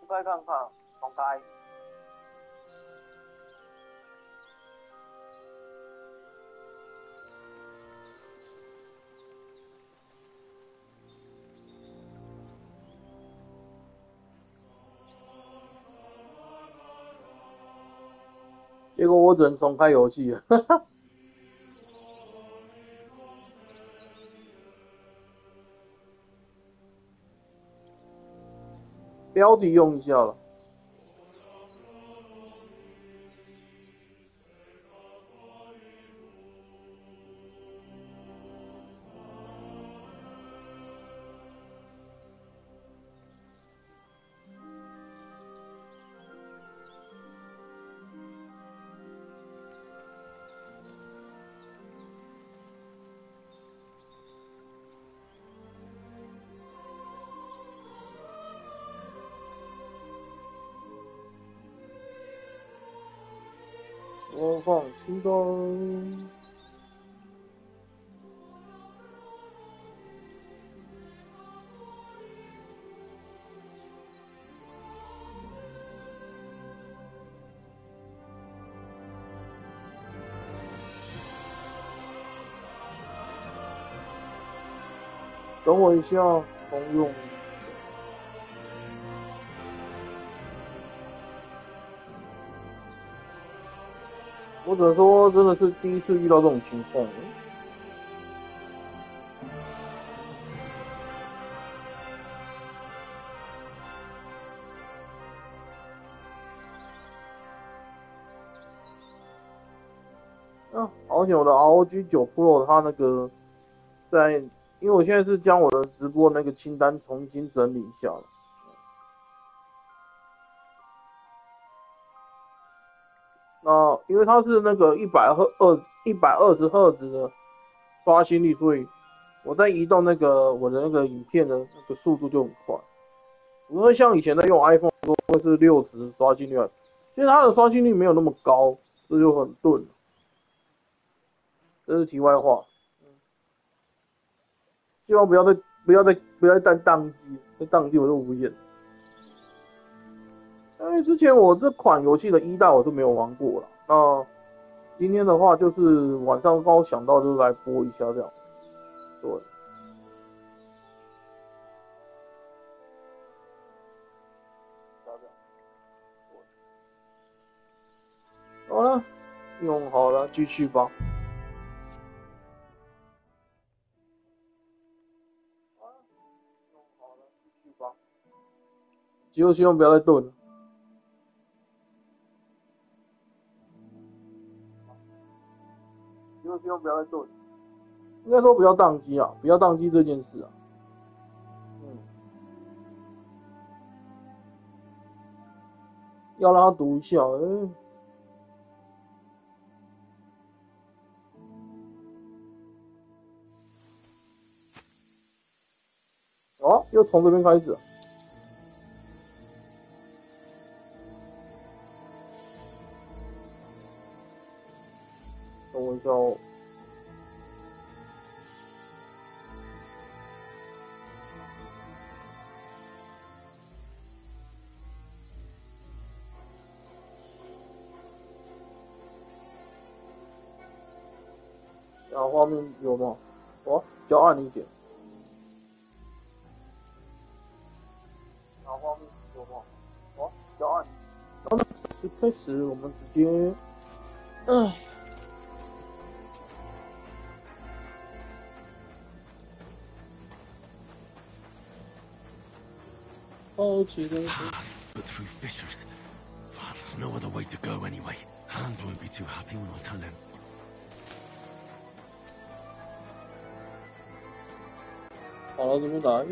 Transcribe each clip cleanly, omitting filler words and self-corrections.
开看看，重开。结果我只能重开游戏了，哈哈。标题用一下了。播放清单。等我一下，通用。我只能说，真的是第一次遇到这种情况。啊，而且我的 ROG 9 Pro 它那个在，因为我现在是将我的直播那个清单重新整理一下了。那因为它是那个120赫兹的刷新率，所以我在移动我的那个影片的那个速度就很快。因为像以前在用 iPhone 都会是60刷新率，其实它的刷新率没有那么高，这就很钝。这是题外话。希望不要再宕机，再宕机我就无言。因为之前我这款游戏的1代我是没有玩过了，那今天的话就是晚上刚好想到就来播一下这样。对。好了，用好了，继续吧。用好了，继续吧。就希望不要再顿了。就希望不要再顿。应该说不要宕机啊，不要宕机这件事啊。要让他读一下，哦，又从这边开始了。等我一下哦。然后画面有吗？哦，比较暗一点。然后画面有吗？哦，比较暗。然后呢，开始我们直接，好奇的。But through fissures. There's no other way to go anyway. Hans won't be too happy when I tell him. 好了，这边来。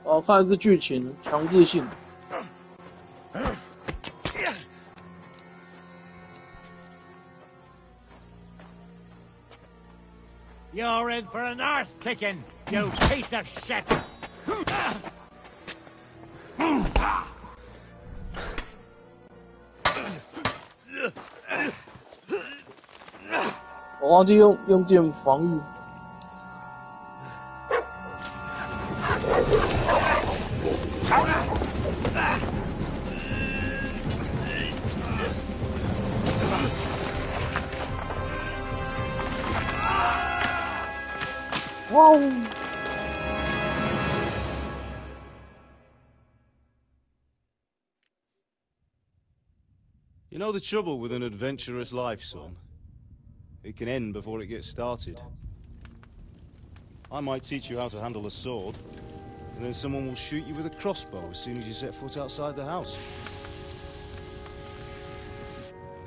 哦，看来是剧情强制性。You're in for an arse kicking, you piece of shit! 我忘记用剑防御。哇哦！ You know the trouble with an adventurous life, son? It can end before it gets started. I might teach you how to handle a sword, and then someone will shoot you with a crossbow as soon as you set foot outside the house.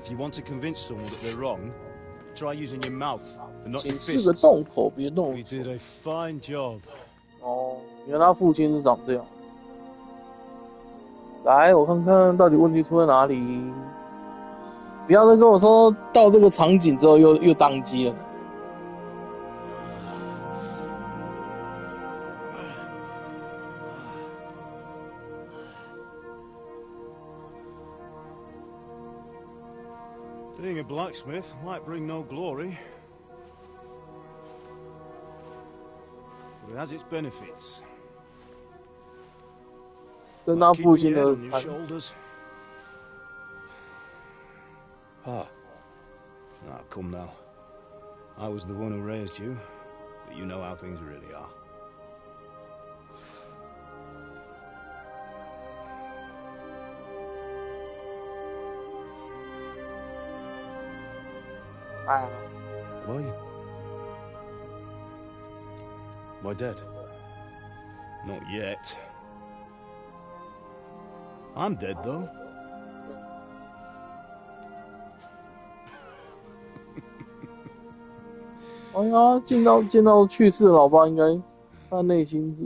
If you want to convince someone that they're wrong, try using your mouth and not your fists. 是个洞口，别动。 We did a fine job. 哦，原来他父亲是长这样。来，我看看到底问题出在哪里。不要再跟我说到这个场景之后又宕机了。Being a blacksmith might bring no glory, but it has its benefits. 跟他父亲的 Keeping your head on your shoulders. Ah, come now. I was the one who raised you, but you know how things really are. 哎， Were you? Am I dead? Not yet. I'm dead, though. 哎呀，见到去世的老爸，应该他内心是。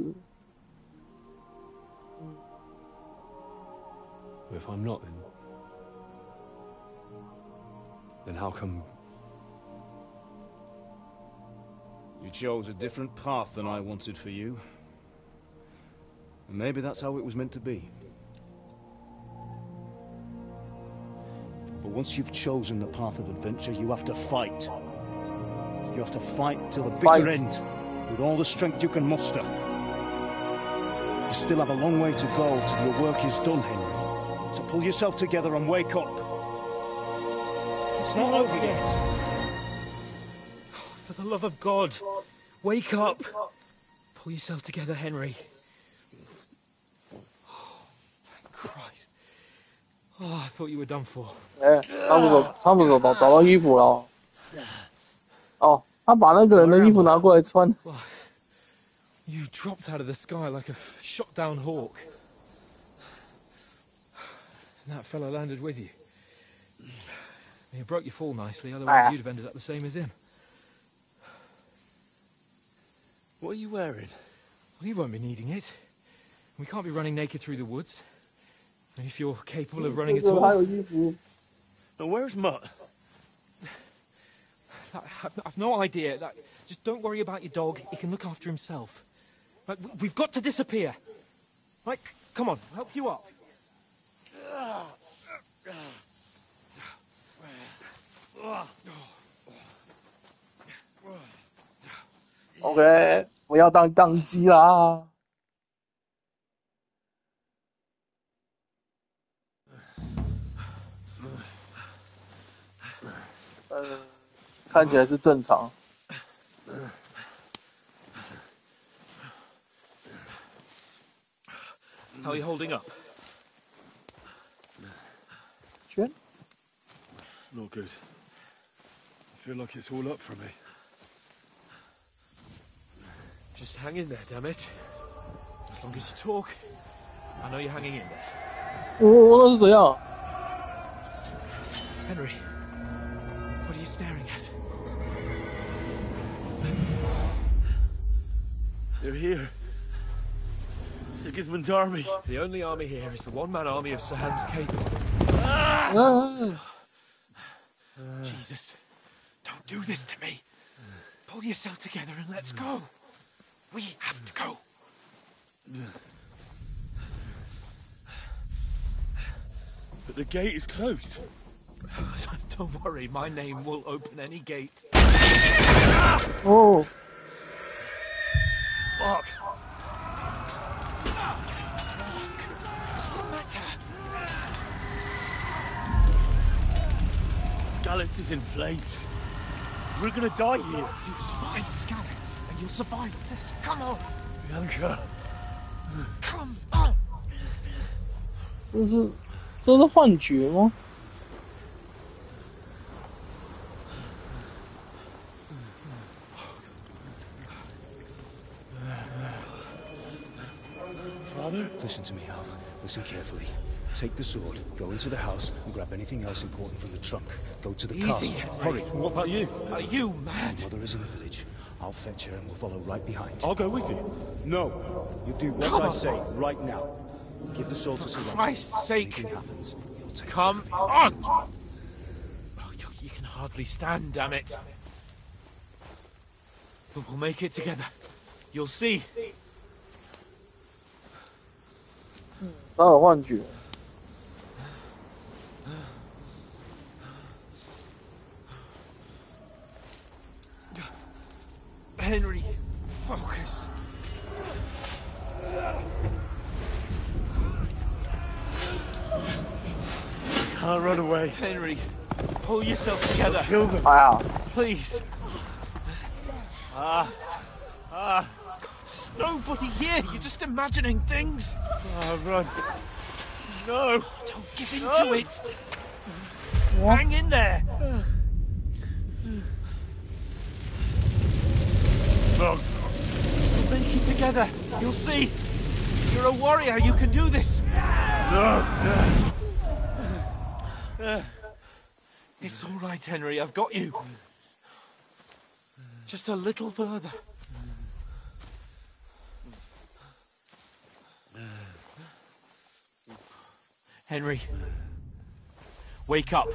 If I'm not, then how come? You chose a different path than I wanted for you. And maybe that's how it was meant to be. But once you've chosen the path of adventure, you have to fight. You have to fight till the bitter end, with all the strength you can muster. You still have a long way to go till your work is done, Henry. So pull yourself together and wake up. It's not over yet. For the love of God, wake up! Pull yourself together, Henry. Oh, thank Christ. Oh, I thought you were done for. 哎，他们找到衣服了。哦，他把那个人的衣服拿过来穿。You dropped out of the sky like a shot-down hawk. And that fella landed with you. You broke your fall nicely, otherwise you'd have ended up the same as him. What are you wearing? Well, you won't be needing it. We can't be running naked through the woods. And if you're capable of running at all... And where's Mutt? I've no idea. Just don't worry about your dog. He can look after himself. Right, we've got to disappear. Right, come on, I'll help you up. OK， 不要宕机啦。看起来是正常。 How are you holding up? Chen? Not good. I feel like it's all up for me. Just hang in there, damn it. As long as you talk, I know you're hanging in there. 那是怎样 Henry, what are you staring at? They're here. Sigismund's army. The only army here is the one-man army of Sir Hans Cable. Jesus, don't do this to me. Pull yourself together and let's go. We have to go. But the gate is closed. Don't worry, my name will open any gate. Oh. Fuck. What's the matter? Scallis is in flames. We're gonna die here. You survived Scallis, and you'll survive this. Come on. Bianca. Come on. 这是幻觉吗？ Father? Listen to me, Al. Listen carefully. Take the sword, go into the house, and grab anything else important from the trunk. Go to the castle. Hurry. What about you? Are you mad? Mother is in the village. I'll fetch her and we'll follow right behind. I'll go with you. No! You do what I say right now. Give the sword to For Solange. Christ's sake. Anything happens, you'll take Come on! Oh, you can hardly stand, damn it. But we'll make it together. You'll see. 他有幻觉。 Henry, focus. Can't run away. Henry, pull yourself together. Kill them. 哎呀， Please. God, there's nobody here. You're just imagining things. Run. No. Don't give in to it. Hang in there. Bugs. We'll make it together. You'll see. You're a warrior. You can do this. No. It's all right, Henry. I've got you. Just a little further. Henry, wake up.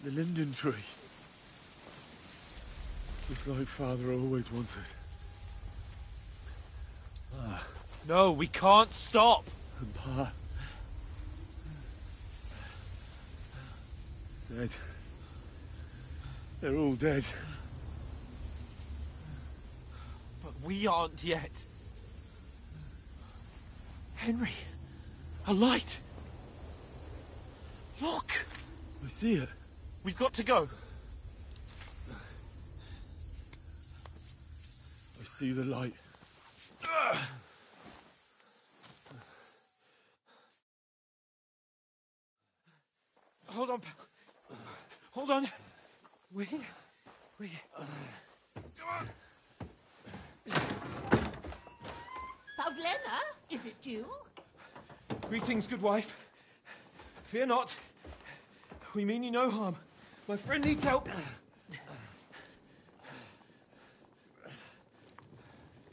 The linden tree. Just like Father always wanted. No, we can't stop. And Pa. Dead. They're all dead. But we aren't yet. Henry, a light. Look, I see it. we've got to go. I see the light. Hold on, pal. Hold on. We. Pavlena, is it you? Greetings, good wife. Fear not. We mean you no harm. My friend needs help.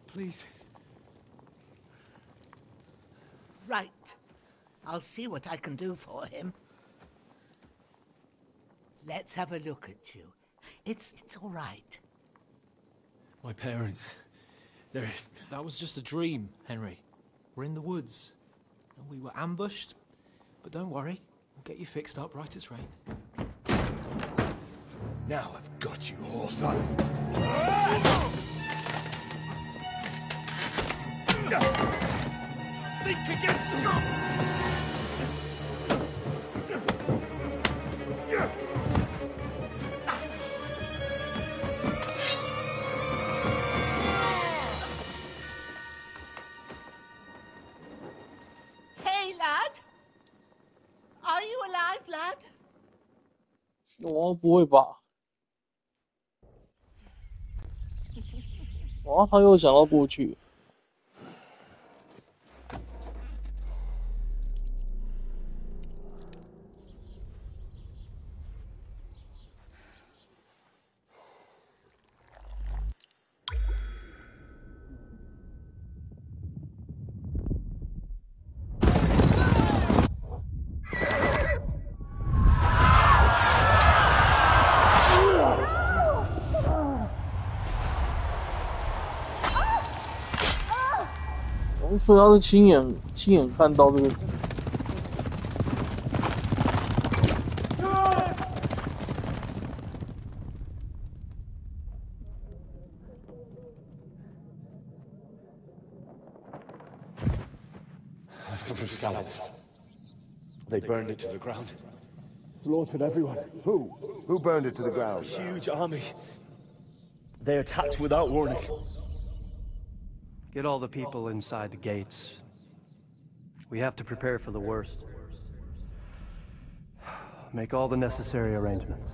Please. Right. I'll see what I can do for him. Let's have a look at you. It's all right. My parents. They're... That was just a dream, Henry. We're in the woods. And we were ambushed. But don't worry. We'll get you fixed up right as rain. Now I've got you, whore sons. Think against Scott! Hey, lad. Are you alive, lad? 我不会吧？啊，他又想到过去。所以他是亲眼看到这个。I've come from Scallops. They burned it to the ground. Slaughtered everyone. Who? Who burned it to the ground? Huge army. They attacked without warning. Get all the people inside the gates. We have to prepare for the worst. Make all the necessary arrangements.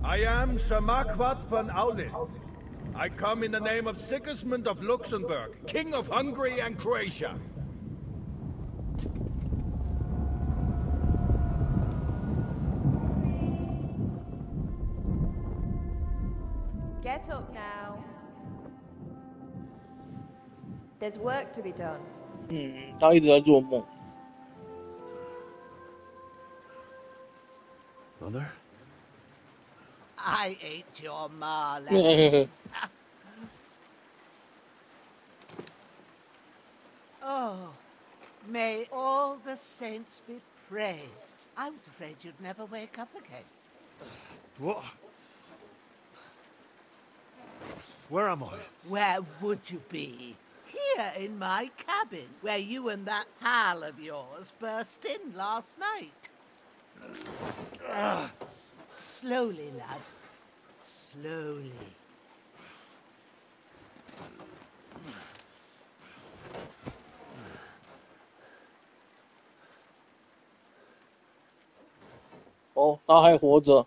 I am Sir Marquardt von Aulitz. I come in the name of Sigismund of Luxembourg, King of Hungary and Croatia. Get up now. There's work to be done. 他一直在做梦。Mother? I ate your marlin. Oh, may all the saints be praised. I was afraid you'd never wake up again. What? Where am I? Where would you be? Here in my cabin, where you and that pal of yours burst in last night. Slowly, lad. Slowly.哦，他还活着。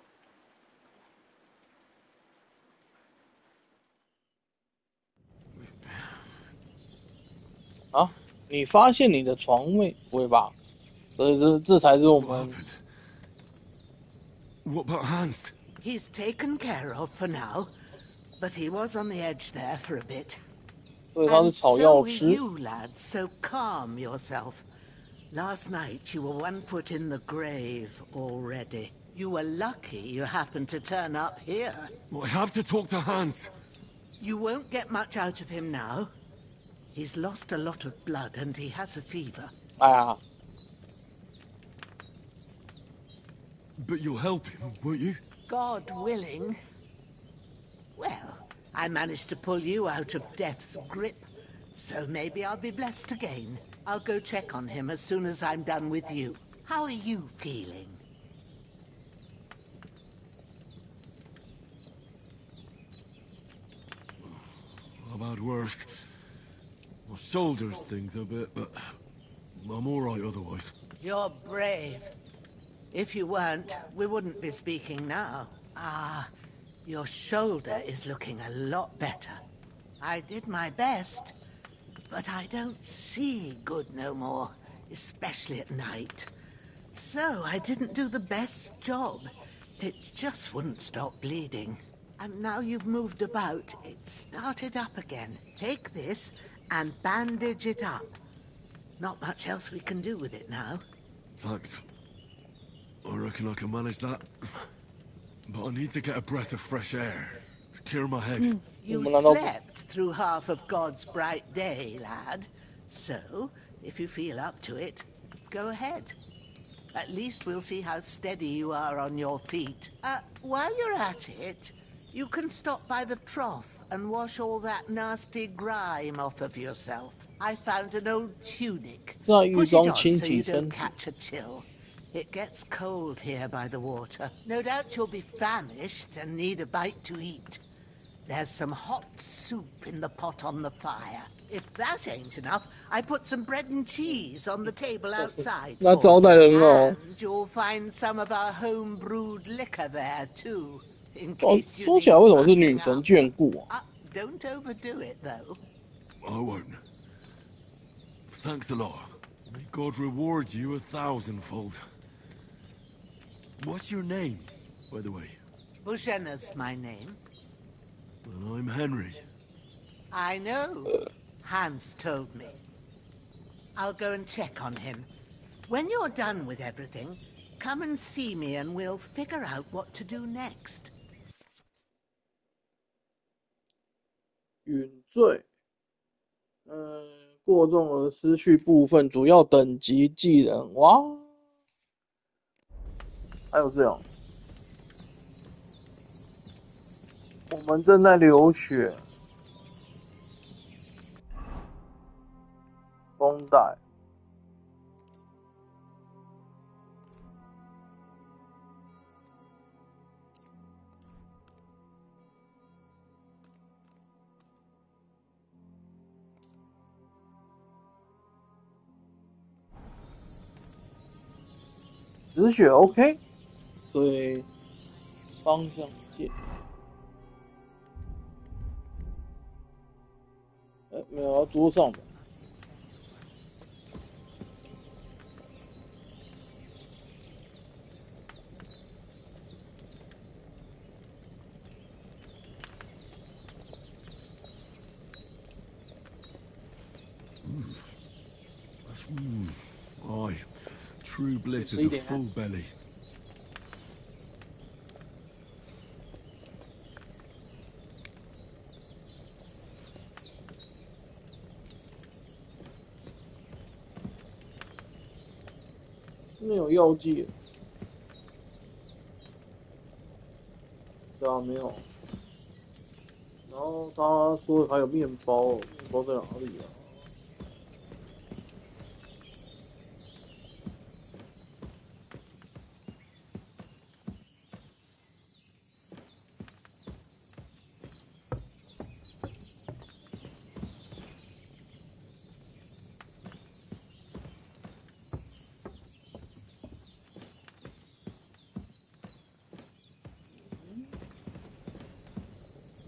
啊，你发现你的床位吧？这才是我们。What about Hans? He's taken care of for now, but he was on the edge there for a bit. 所以他是 And 草 so 药 are 吃。 you, lad, so calm yourself. Last night you were 1 foot in the grave already. You were lucky you happened to turn up here. Well, I have to talk to Hans. You won't get much out of him now. He's lost a lot of blood and he has a fever. 哎呀， But you'll help him, won't you? God willing. Well, I managed to pull you out of death's grip, so maybe I'll be blessed again. I'll go check on him as soon as I'm done with you. How are you feeling? I've had worse. My shoulder stings a bit, but I'm all right otherwise. You're brave. If you weren't, we wouldn't be speaking now. Ah, your shoulder is looking a lot better. I did my best, but I don't see good no more, especially at night. So I didn't do the best job. It just wouldn't stop bleeding. And now you've moved about, it started up again. Take this and bandage it up. Not much else we can do with it now. Thanks. I reckon I can manage that. But I need to get a breath of fresh air to clear my head. You slept through half of God's bright day, lad. So, if you feel up to it, go ahead. At least we'll see how steady you are on your feet. While you're at it, you can stop by the trough and wash all that nasty grime off of yourself. I found an old tunic. Put it on so you don't catch a chill. It gets cold here by the water. No doubt you'll be famished and need a bite to eat. There's some hot soup in the pot on the fire. If that ain't enough, I put some bread and cheese on the table outside. And you'll find some of our home-brewed liquor there, too.说起来，为什么是女神眷顾啊？ Don't overdo it, though. I won't. Thanks a lot. May God reward you 1,000-fold. What's your name, by the way? Bushena's my name. And I'm Henry. I know. Hans told me. I'll go and check on him. When you're done with everything, come and see me and we'll figure out what to do next. 陨坠，过重而失去部分主要等级技能，哇，还有这样，我们正在流血，绷带。止血 OK， 所以方向键，没有要桌上的，Aye. True bliss is a full belly. 没有药剂，对啊，没有。然后他说还有面包，面包在哪里啊？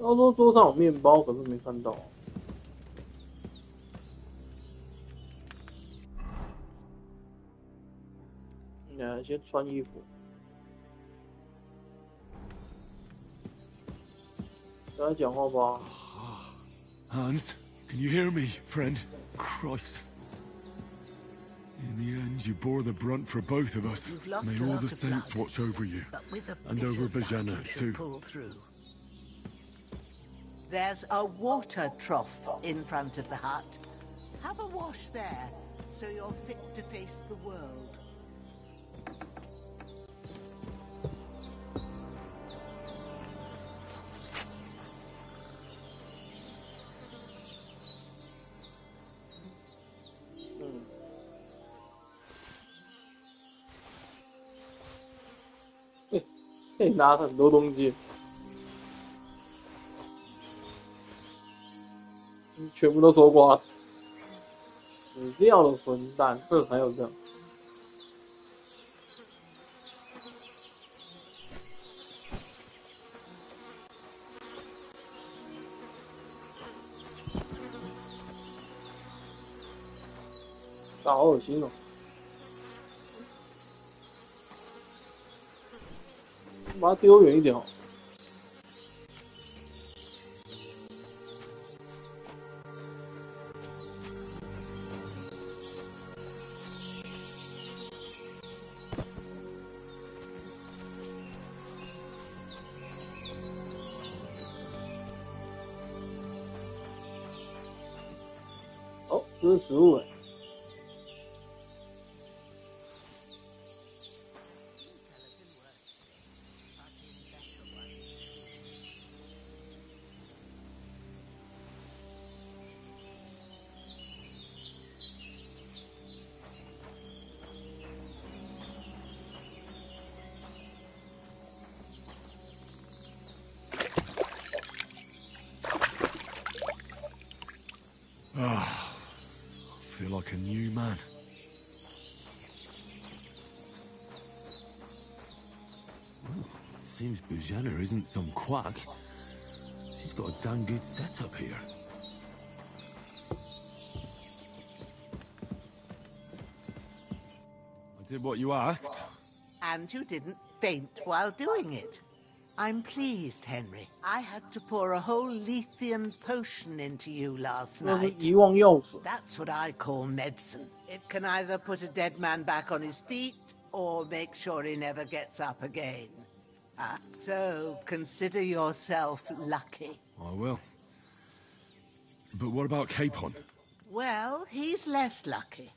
他说桌上有面包，可是没看到。先穿衣服。跟他讲话吧。Hans, can you hear me, friend? Christ. In the end, you bore the brunt for both of us. May all the saints watch over you. And over Bajana, too. There's a water trough in front of the hut. Have a wash there, so you're fit to face the world. Hey, 拿很多东西。全部都收刮，死掉了混蛋！这还有这样，好恶心哦！把它丢远一点哦。这是食物哎。Feel like a new man. Well, seems Bujana isn't some quack. She's got a damn good setup here. I did what you asked. And you didn't faint while doing it. I'm pleased, Henry. I had to pour a whole Lethean potion into you last night. That's what I call medicine. It can either put a dead man back on his feet, or make sure he never gets up again. So, consider yourself lucky. I will. But what about Capon? Well, he's less lucky.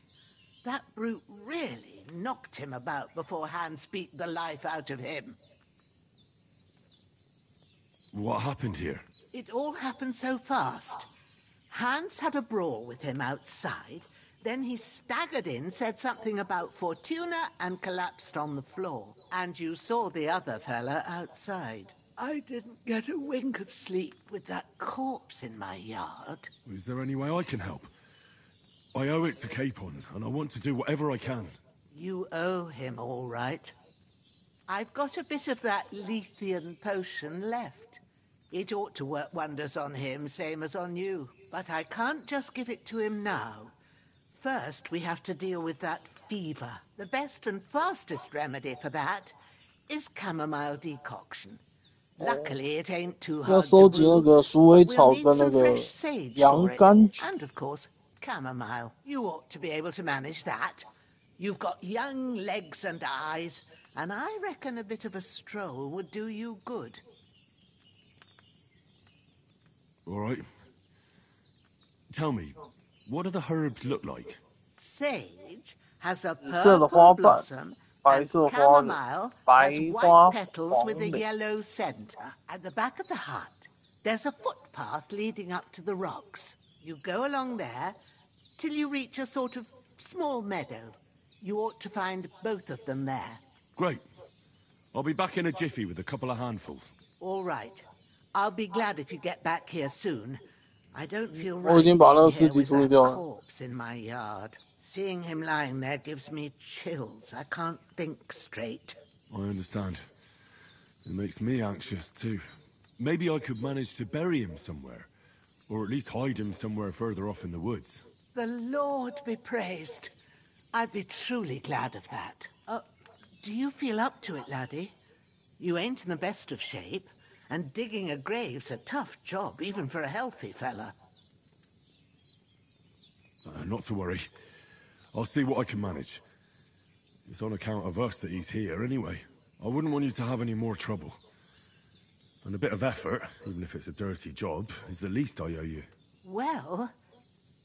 That brute really knocked him about before Hans beat the life out of him. What happened here? It all happened so fast. Hans had a brawl with him outside, then he staggered in, said something about Fortuna, and collapsed on the floor. And you saw the other fella outside. I didn't get a wink of sleep with that corpse in my yard. Is there any way I can help? I owe it to Capon, and I want to do whatever I can. You owe him, all right. I've got a bit of that Lethean potion left. It ought to work wonders on him, same as on you. But I can't just give it to him now. First, we have to deal with that fever. The best and fastest remedy for that is chamomile decoction. Luckily, it ain't too hard to brew, but we'll need some fresh sage for it. And of course, chamomile. You ought to be able to manage that. You've got young legs and eyes, and I reckon a bit of a stroll would do you good. All right. Tell me, what do the herbs look like? Sage has a purple blossom, and chamomile has white petals with a yellow center. At the back of the hut, there's a footpath leading up to the rocks. You go along there till you reach a sort of small meadow. You ought to find both of them there. Great. I'll be back in a jiffy with a couple of handfuls. All right. I'll be glad if you get back here soon. I don't feel right being here with that corpse in my yard. Seeing him lying there gives me chills. I can't think straight. I understand. It makes me anxious too. Maybe I could manage to bury him somewhere. Or at least hide him somewhere further off in the woods. The Lord be praised. I'd be truly glad of that. Do you feel up to it, laddie? You ain't in the best of shape, and digging a grave's a tough job, even for a healthy fella. Not to worry. I'll see what I can manage. It's on account of us that he's here anyway. I wouldn't want you to have any more trouble. And a bit of effort, even if it's a dirty job, is the least I owe you. Well,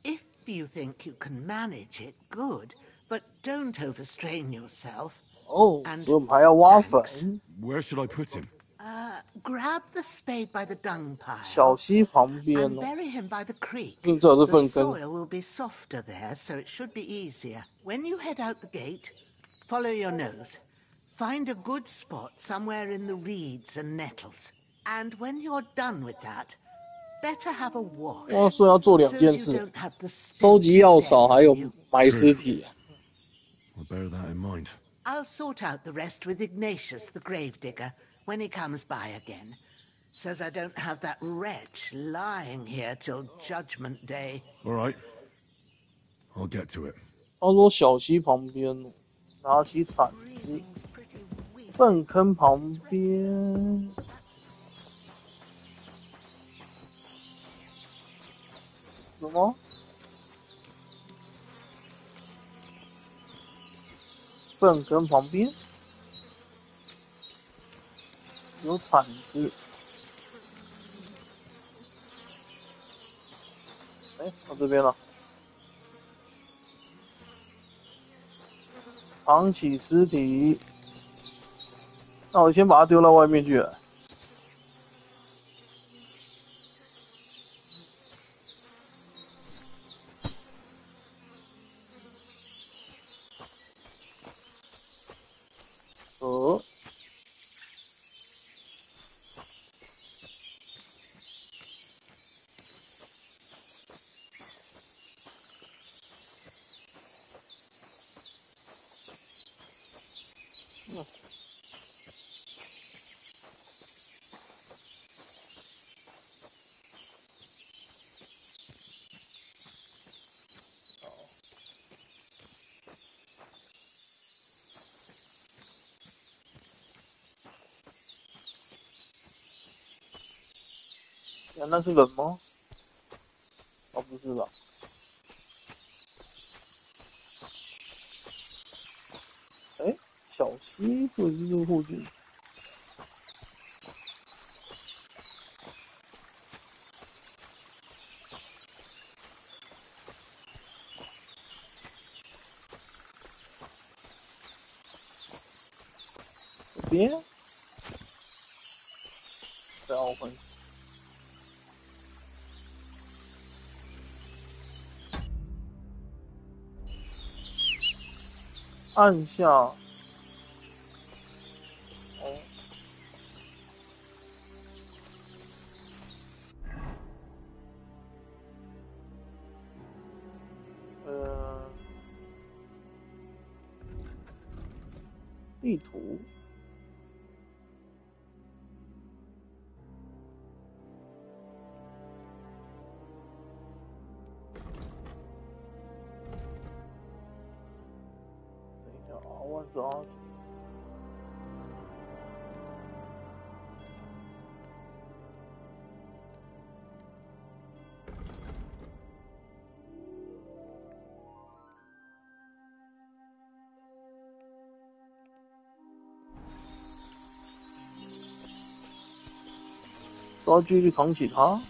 if you think you can manage it, good. But don't overstrain yourself. Oh, and where should I put him? Grab the spade by the dung pile 小溪旁边 and bury him by the creek. 因为这是 The 粪坑 soil will be softer there, so it should be easier. When you head out the gate, follow your nose. Find a good spot somewhere in the reeds and nettles. And when you're done with that, better have a wash. 我说要做2件事，收集药草还有埋尸体。 I'll bear that in mind. I'll sort out the rest with Ignatius, the gravedigger, when he comes by again. So's I don't have that wretch lying here till Judgment Day. All right. I'll get to it. 他说小溪旁边，拿起铲子，粪坑旁边。什么？粪坑旁边有铲子。哎，到这边了。扛起尸体，那我先把它丢到外面去了。那是人吗？哦，不是吧？哎，小溪是不是这附近？边，再奥分。按下，哦，地图，等一下啊，万是阿九。是要继续扛起他？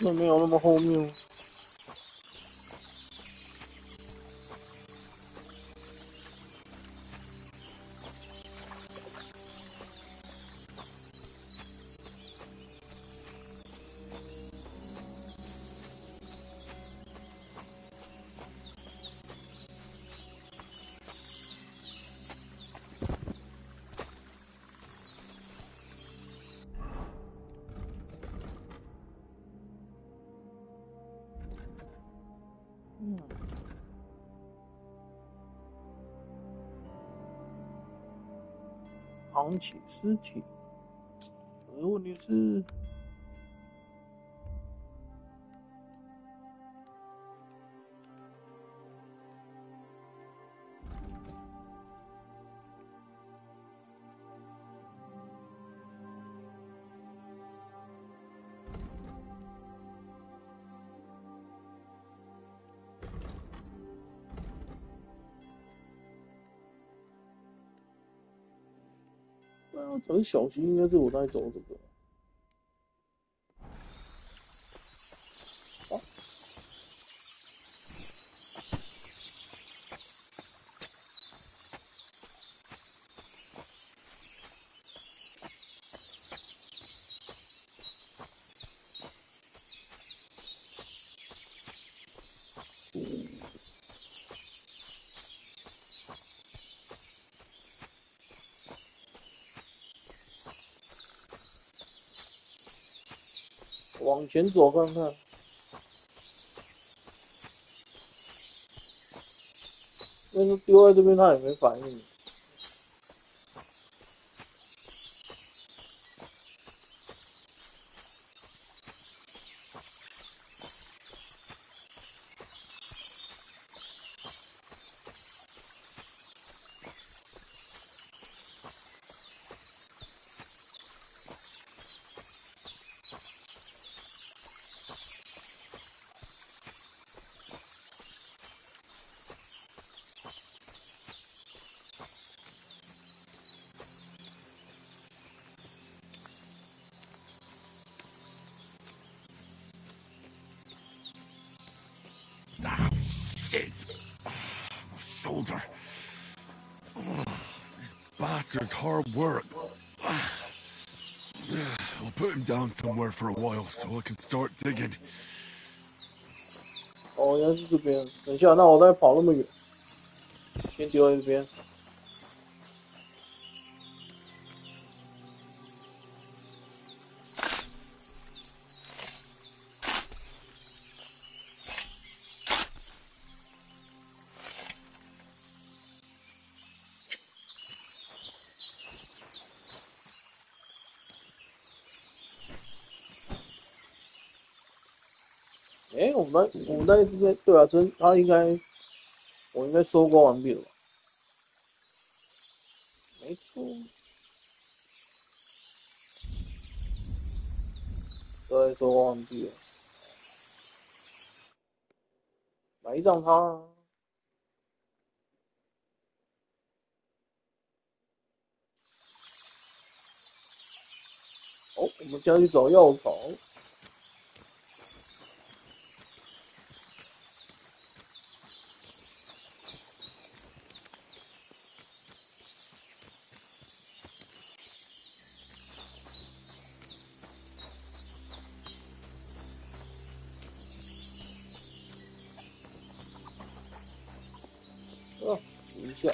那没有那么后面。扛起尸体，可是问题是，很小心，应该是我在走这个。啊，往前走看看。但是丢在这边，他也没反应。Shit! My shoulder. This bastard's hard work. I'll put him down somewhere for a while so I can start digging. 哦，原来是这边。等一下，那我再跑那么远，先丢在这边。哎，我们那边对啊，他我应该收刮完毕了吧？没错。对，收刮完毕了。来一张他。哦，我们将去找药草。停一下。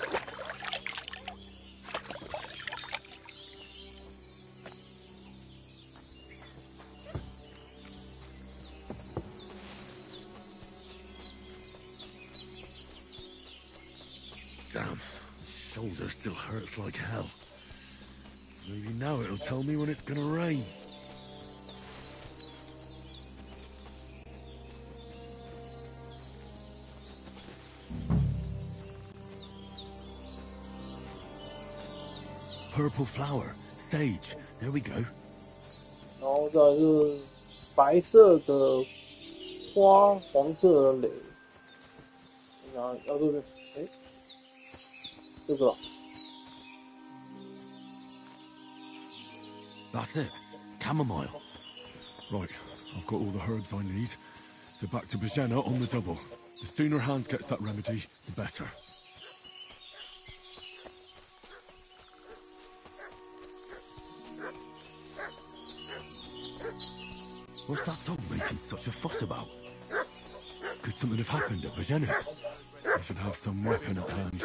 Damn, shoulder still hurts like hell. Maybe now it'll tell me when it's gonna rain. Purple flower, sage. There we go. 然后再来是白色的花，黄色的蕾。要这个，哎，这个。That's it. Chamomile. Right, I've got all the herbs I need. So back to Bajena on the double. The sooner Hans gets that remedy, the better. What's that dog making such a fuss about? Could something have happened at Bajena's? I should have some weapon at hand,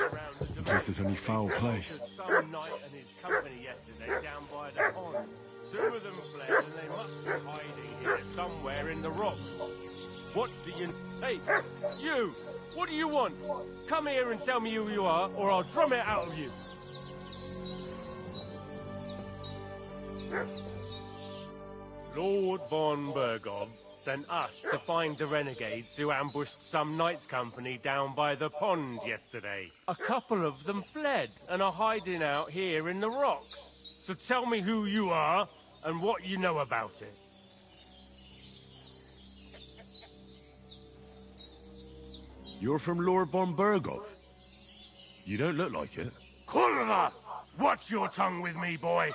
in case there's any foul play. Some knight and his company yesterday down by the pond. Two of them fled and they must be hiding here somewhere in the rocks. What do you... Hey, you! What do you want? Come here and tell me who you are, or I'll drum it out of you. Lord von Bergov sent us to find the renegades who ambushed some knight's company down by the pond yesterday. A couple of them fled and are hiding out here in the rocks. So tell me who you are and what you know about it. You're from Lord von Bergov? You don't look like it. Kurva! Watch your tongue with me, boy!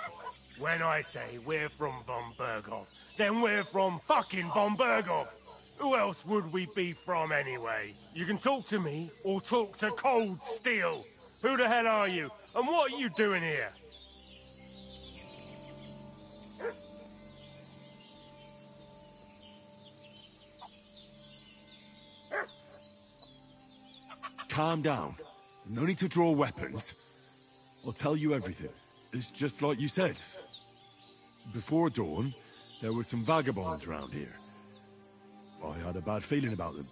When I say we're from von Bergov, then we're from fucking von Bergov! Who else would we be from anyway? You can talk to me, or talk to cold steel! Who the hell are you, and what are you doing here? Calm down. No need to draw weapons. I'll tell you everything. It's just like you said. Before dawn, there were some vagabonds around here. I had a bad feeling about them.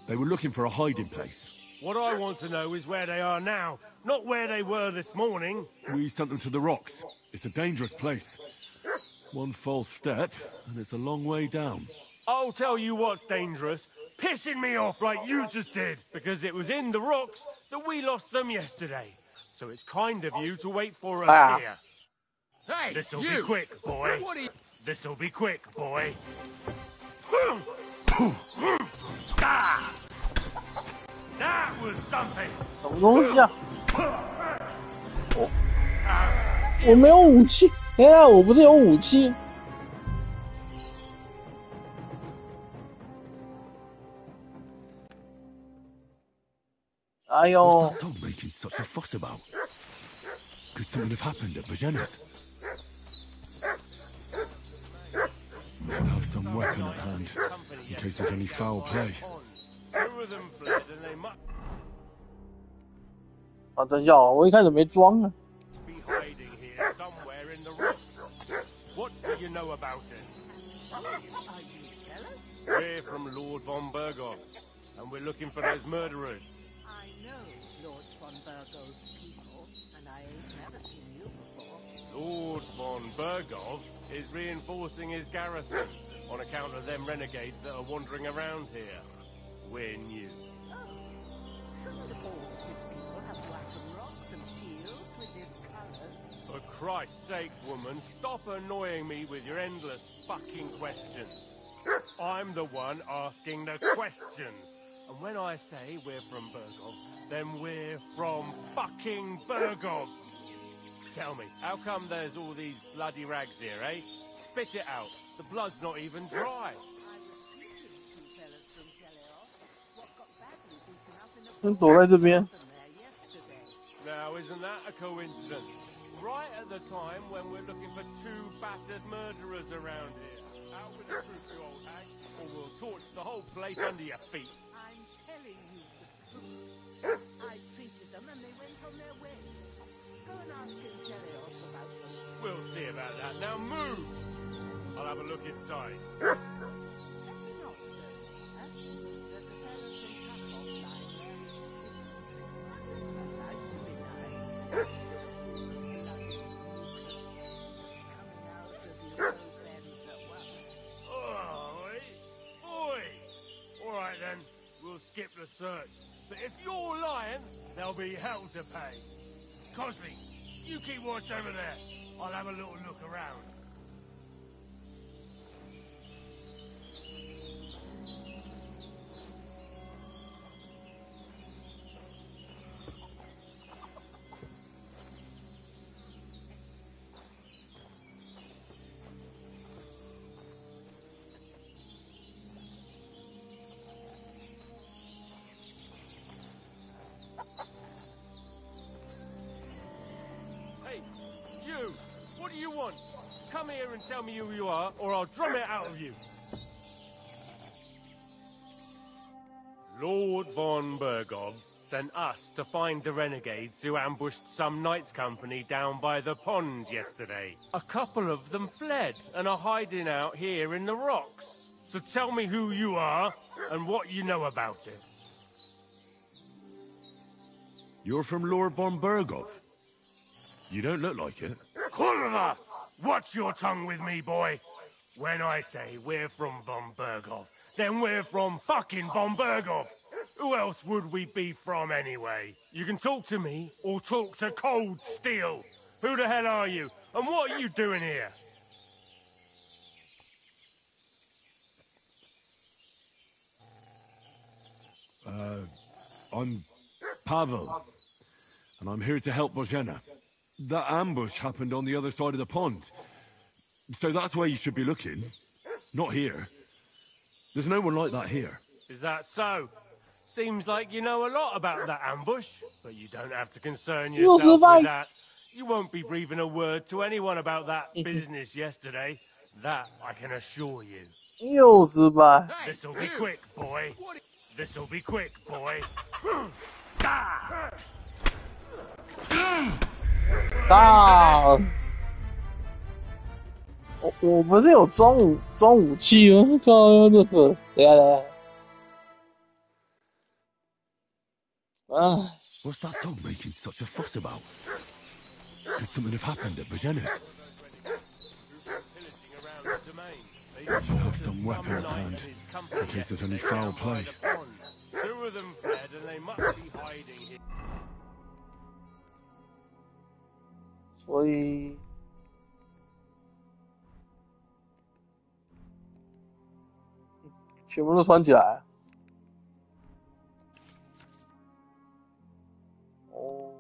They were looking for a hiding place. What I want to know is where they are now, not where they were this morning. We sent them to the rocks. It's a dangerous place. One false step, and it's a long way down. I'll tell you what's dangerous. Pissing me off like you just did. Because it was in the rocks that we lost them yesterday. So it's kind of you to wait for us here. Hey, This'll be quick, boy. What are you... This'll be quick, boy. That was something. 什么东西啊？我没有武器，哎呀，我不是有武器。哎呦 What's that dog making such a fuss about? Could something have happened at Bajena's? We should have some weapon at hand, in case there's any foul play. Two of them fled and they must 啊，等一下啊，我一开始没装啊。 be hiding here somewhere in the rocks. What do you know about it? We're from Lord von Bergov, and we're looking for those murderers. I know Lord von Bergov's people, and I ain't never seen you before. Lord von Bergov is reinforcing his garrison on account of them renegades that are wandering around here. We're new. For Christ's sake, woman, stop annoying me with your endless fucking questions. I'm the one asking the questions. And when I say we're from Bergov, then we're from fucking Bergov. Tell me, how come there's all these bloody rags here, eh? Spit it out. The blood's not even dry. Now, isn't that a coincidence? Right at the time when we're looking for two battered murderers around here. Out with the truth, you old hag, or we'll torch the whole place under your feet. I'm telling you the truth. I treated them and they went on their way. Go and ask Chelios about them. We'll see about that. Now move! I'll have a look inside. Skip the search. But if you're lying, there'll be hell to pay. Cosby, you keep watch over there. I'll have a little look around. What do you want? Come here and tell me who you are, or I'll drum it out of you. Lord von Bergov sent us to find the renegades who ambushed some knights' company down by the pond yesterday. A couple of them fled and are hiding out here in the rocks. So tell me who you are and what you know about it. You're from Lord von Bergov? You don't look like it. Kurva! Watch your tongue with me, boy. When I say we're from von Bergov, then we're from fucking von Bergov. Who else would we be from anyway? You can talk to me or talk to Cold Steel. Who the hell are you? And what are you doing here? I'm Pavel, and I'm here to help Bozhena. That ambush happened on the other side of the pond. So that's where you should be looking. Not here. There's no one like that here. Is that so? Seems like you know a lot about that ambush, but you don't have to concern yourself with that. You won't be breathing a word to anyone about that business yesterday. That I can assure you. This'll be quick, boy. This'll be quick, boy.我不是有装武器吗？装那个，等下。What's that dog making such a fuss about? Could something have happened at Bozhena's? You should have some weapon at hand, in case there's any foul play. Two of them fled and they must be hiding here. 所以全部都穿起来。哦。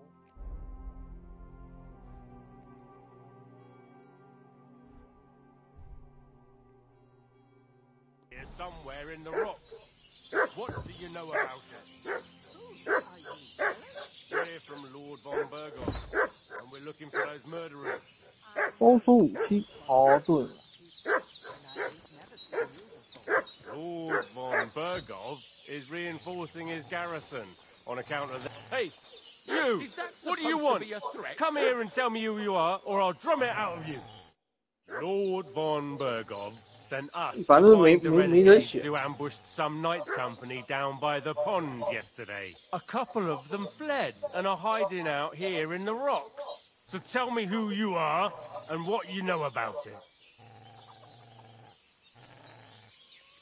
Here somewhere in the rocks. What do you know about it? We're from Lord von Bergov, and we're looking for those murderers. 搜出武器。哦，对。Lord von Bergov is reinforcing his garrison on account of the... Hey, you! What do you want? Come here and tell me who you are, or I'll drum it out of you. Lord von Bergov sent us to find the renegades who ambushed some knights' company down by the pond yesterday. A couple of them fled and are hiding out here in the rocks. So tell me who you are and what you know about it.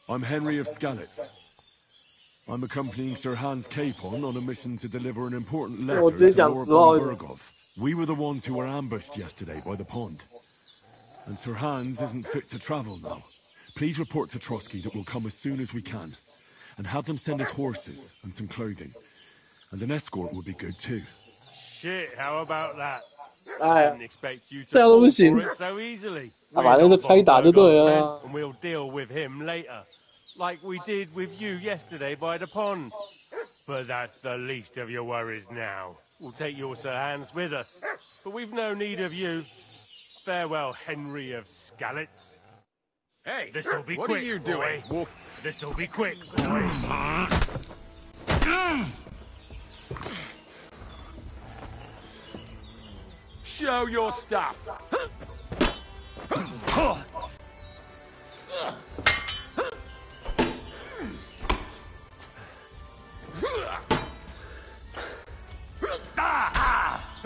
I'm Henry of Skalitz. I'm accompanying Sir Hans Capon on a mission to deliver an important letter to Lord von Bergov. We were the ones who were ambushed yesterday by the pond. And Sir Hans isn't fit to travel now. Please report to Trotsky that we'll come as soon as we can. And have them send us horses and some clothing. And an escort would be good too. Shit, how about that? I didn't expect you to fall for it so easily. And we'll deal with him later. Like we did with you yesterday by the pond. But that's the least of your worries now. We'll take your Sir Hans with us. But we've no need of you. Farewell, Henry of Skalitz. Hey, this'll be what quick, are you doing? This'll be quick, boy. Show your stuff.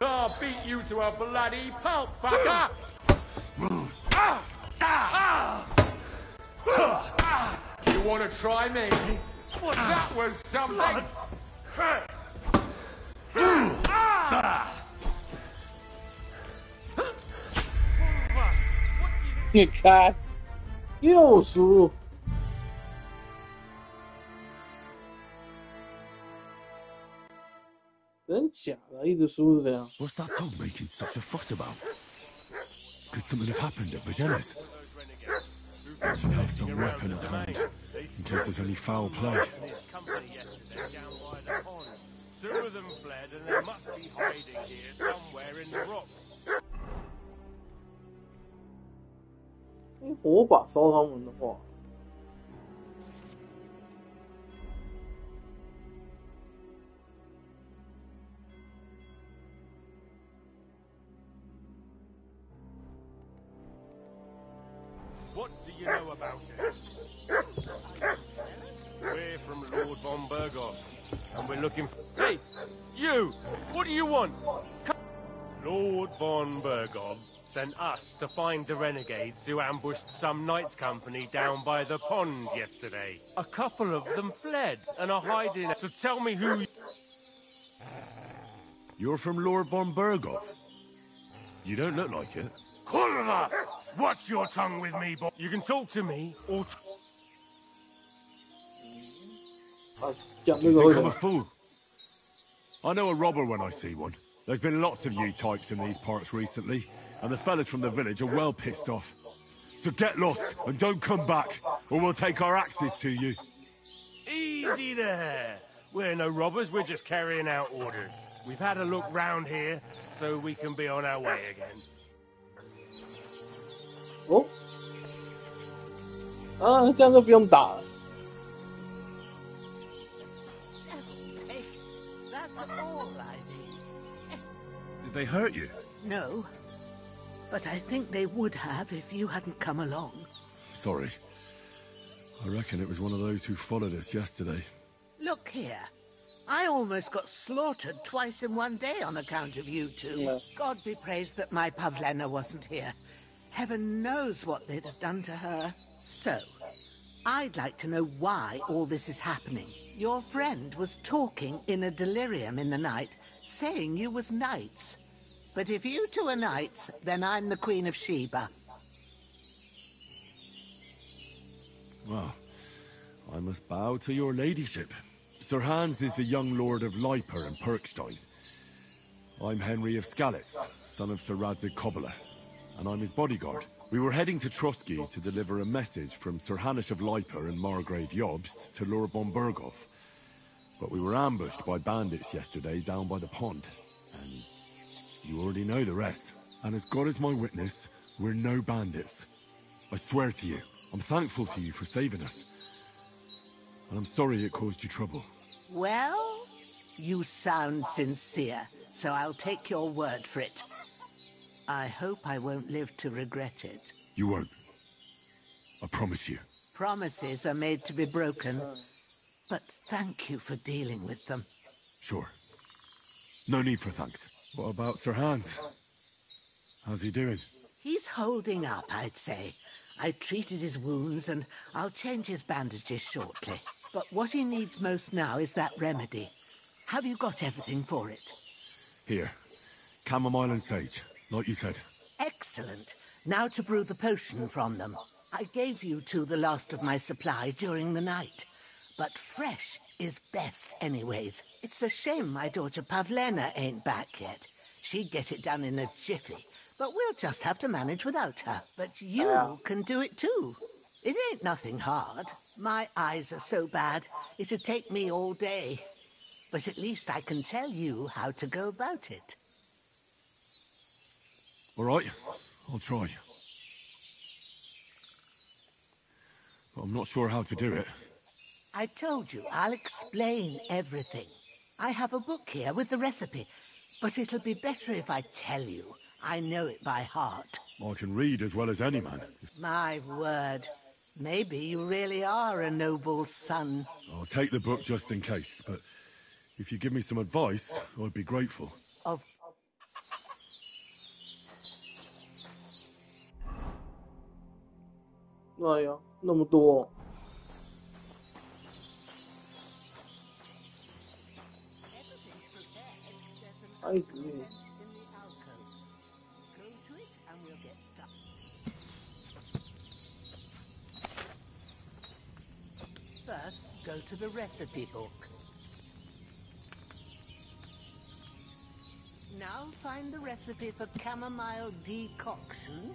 I'll beat you to a bloody pulp, fucker! You want to try me? That was something!你看，又输。真假的，一直输是这样。 What's that dog making such a fuss about? Could something have happened at Bajena's? Should have some weapon at hand, in case there's any foul play. Two of them fled, and they must be hiding here somewhere in the rocks. 用火把烧他们的话， What do you know about it? We're from Lord von Bergov, and we're looking for... Hey, you! What do you want? Come... Lord von Bergov sent us to find the renegades who ambushed some knights' company down by the pond yesterday. A couple of them fled and are hiding... So tell me who... You're from Lord von Bergov? You don't look like it. Kurva! Watch your tongue with me, boy. You can talk to me, or... Do you think I'm a fool? I know a robber when I see one. There's been lots of you types in these parts recently, and the fellas from the village are well pissed off. So get lost, and don't come back, or we'll take our axes to you. Easy there. We're no robbers, we're just carrying out orders. We've had a look round here, so we can be on our way again. 哦，啊，这样就不用打了。 Did they hurt you? No, but I think they would have if you hadn't come along. Sorry. I reckon it was one of those who followed us yesterday. Look here. I almost got slaughtered twice in one day on account of you two. Yeah. God be praised that my Pavlena wasn't here. Heaven knows what they'd have done to her. So, I'd like to know why all this is happening. Your friend was talking in a delirium in the night, saying you was knights. But if you two are knights, then I'm the Queen of Sheba. Well, I must bow to your ladyship. Sir Hans is the young lord of Leiper and Perkstein. I'm Henry of Skalitz, son of Sir Radzig Kobyla, and I'm his bodyguard. We were heading to Trotsky to deliver a message from Sir Hanish of Leiper and Margrave Jobst to Lord von Bergov. But we were ambushed by bandits yesterday down by the pond, and you already know the rest. And as God is my witness, we're no bandits. I swear to you, I'm thankful to you for saving us. And I'm sorry it caused you trouble. Well, you sound sincere, so I'll take your word for it. I hope I won't live to regret it. You won't. I promise you. Promises are made to be broken, but thank you for dealing with them. Sure. No need for thanks. What about Sir Hans? How's he doing? He's holding up, I'd say. I treated his wounds and I'll change his bandages shortly. But what he needs most now is that remedy. Have you got everything for it? Here. Chamomile and sage, like you said. Excellent. Now to brew the potion from them. I gave you two the last of my supply during the night. But fresh is best anyways. It's a shame my daughter Pavlena ain't back yet. She'd get it done in a jiffy. But we'll just have to manage without her. But you can do it too. It ain't nothing hard. My eyes are so bad, it'd take me all day. But at least I can tell you how to go about it. All right, I'll try. But I'm not sure how to do it. I told you, I'll explain everything. I have a book here with the recipe, but it'll be better if I tell you. I know it by heart. I can read as well as any man. My word. Maybe you really are a noble son. I'll take the book just in case, but if you give me some advice, I'd be grateful. Of哎呀，那么多。孩子。First, go to the recipe book. Now find the recipe for chamomile decoction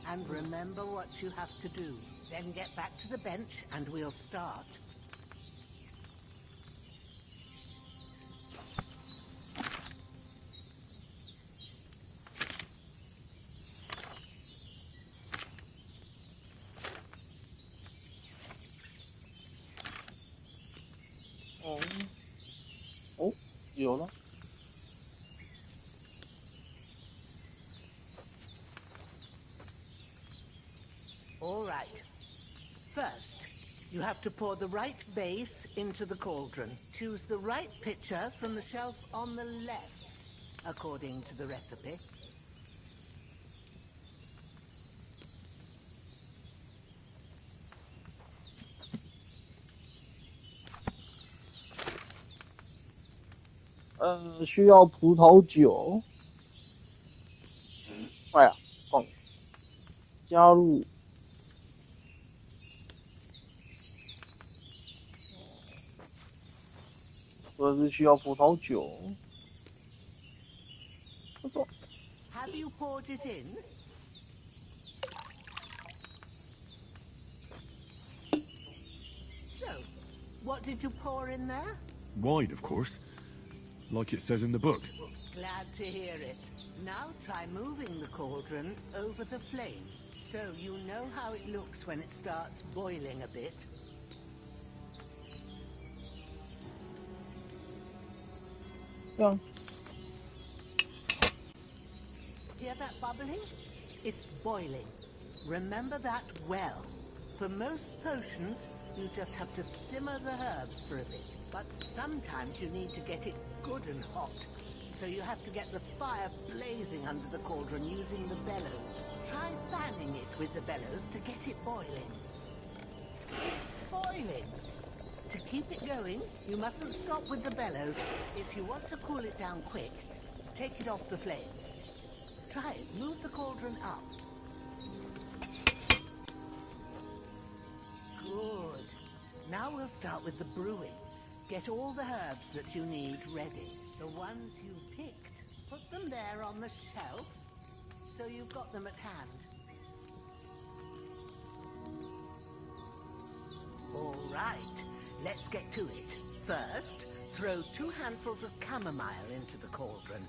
and remember what you have to do. Then get back to the bench and we'll start. Oh, 有了。All right. First, you have to pour the right base into the cauldron. Choose the right pitcher from the shelf on the left, according to the recipe. 需要葡萄酒。哎呀，放加入。这是需要葡萄酒。不错。Have you poured it in? So, what did you pour in there? Wine, of course. Like it says in the book. Glad to hear it. Now try moving the cauldron over the flame, so you know how it looks when it starts boiling a bit. Yeah. Hear that bubbling? It's boiling. Remember that well. For most potions, you just have to simmer the herbs for a bit. But sometimes you need to get it good and hot. So you have to get the fire blazing under the cauldron using the bellows. Try fanning it with the bellows to get it boiling. It's boiling! To keep it going, you mustn't stop with the bellows. If you want to cool it down quick, take it off the flame. Try it. Move the cauldron up. Good. Now we'll start with the brewing. Get all the herbs that you need ready. The ones you picked, put them there on the shelf, so you've got them at hand. All right, let's get to it. First, throw 2 handfuls of chamomile into the cauldron.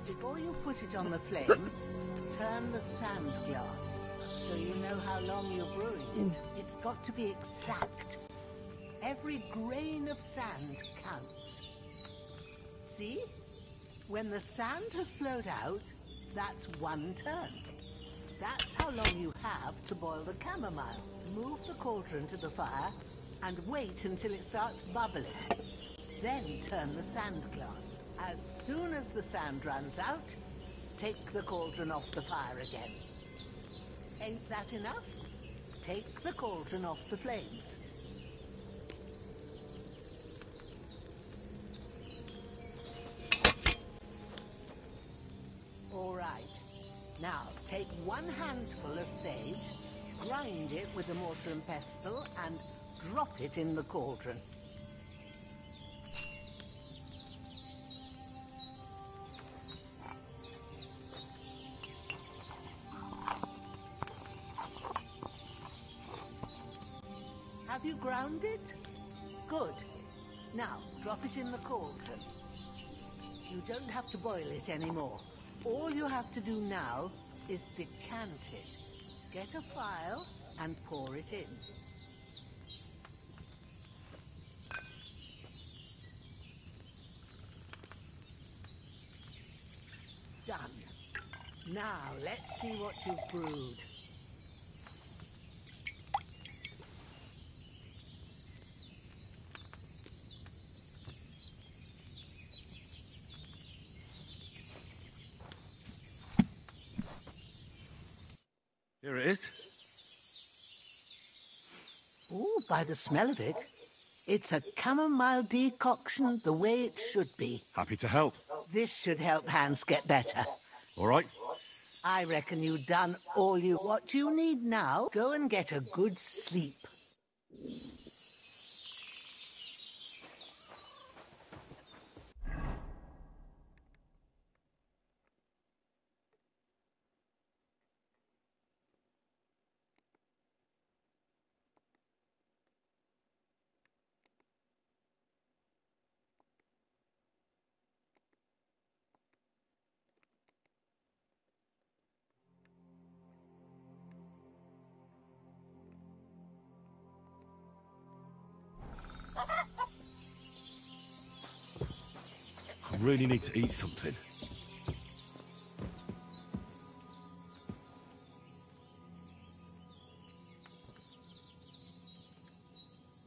Before you put it on the flame, turn the sand glass, so you know how long you're brewing it. It's got to be exact. Every grain of sand counts. See? When the sand has flowed out, that's 1 turn. That's how long you have to boil the chamomile. Move the cauldron to the fire and wait until it starts bubbling. Then turn the sand glass. As soon as the sand runs out, take the cauldron off the fire again. Ain't that enough? Take the cauldron off the flames. All right. Now, take 1 handful of sage, grind it with a mortar and pestle, and drop it in the cauldron. Have you ground it? Good. Now, drop it in the cauldron. You don't have to boil it anymore. All you have to do now is decant it. Get a phial and pour it in. Done. Now, let's see what you've brewed. Here it is. Oh, by the smell of it, it's a chamomile decoction the way it should be. Happy to help. This should help Hans get better. All right. I reckon you've done all you... What you need now, go and get a good sleep. I really need to eat something.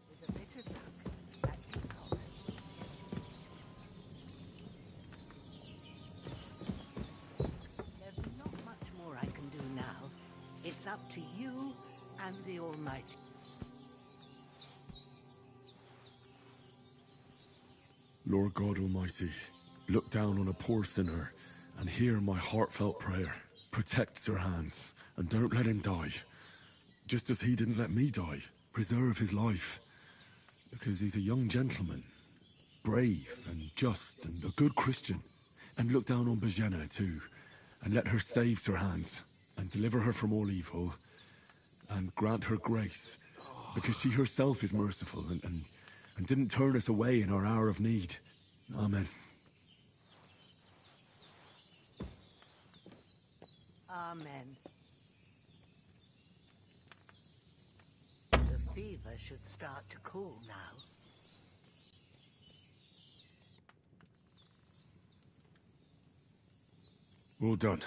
With a bit of luck, that you got. There's not much more I can do now. It's up to you and the Almighty. Lord God Almighty, look down on a poor sinner and hear my heartfelt prayer. Protect Sir Hans and don't let him die. Just as he didn't let me die. Preserve his life. Because he's a young gentleman. Brave and just and a good Christian. And look down on Bajena too. And let her save Sir Hans. And deliver her from all evil. And grant her grace. Because she herself is merciful and didn't turn us away in our hour of need. Amen. Amen. The fever should start to cool now. Well done.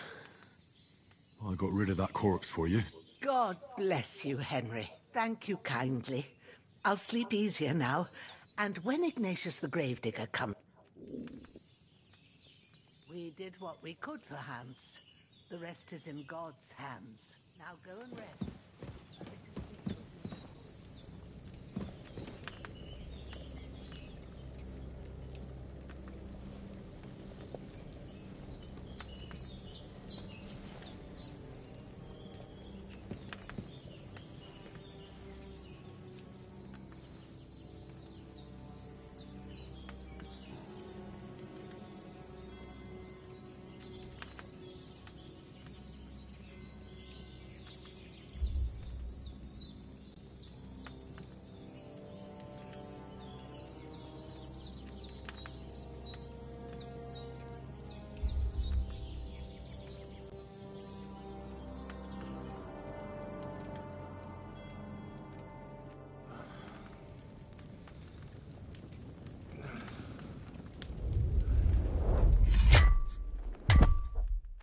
I got rid of that corpse for you. God bless you, Henry. Thank you kindly. I'll sleep easier now, and when Ignatius the Gravedigger comes... We did what we could for Hans. The rest is in God's hands. Now go and rest.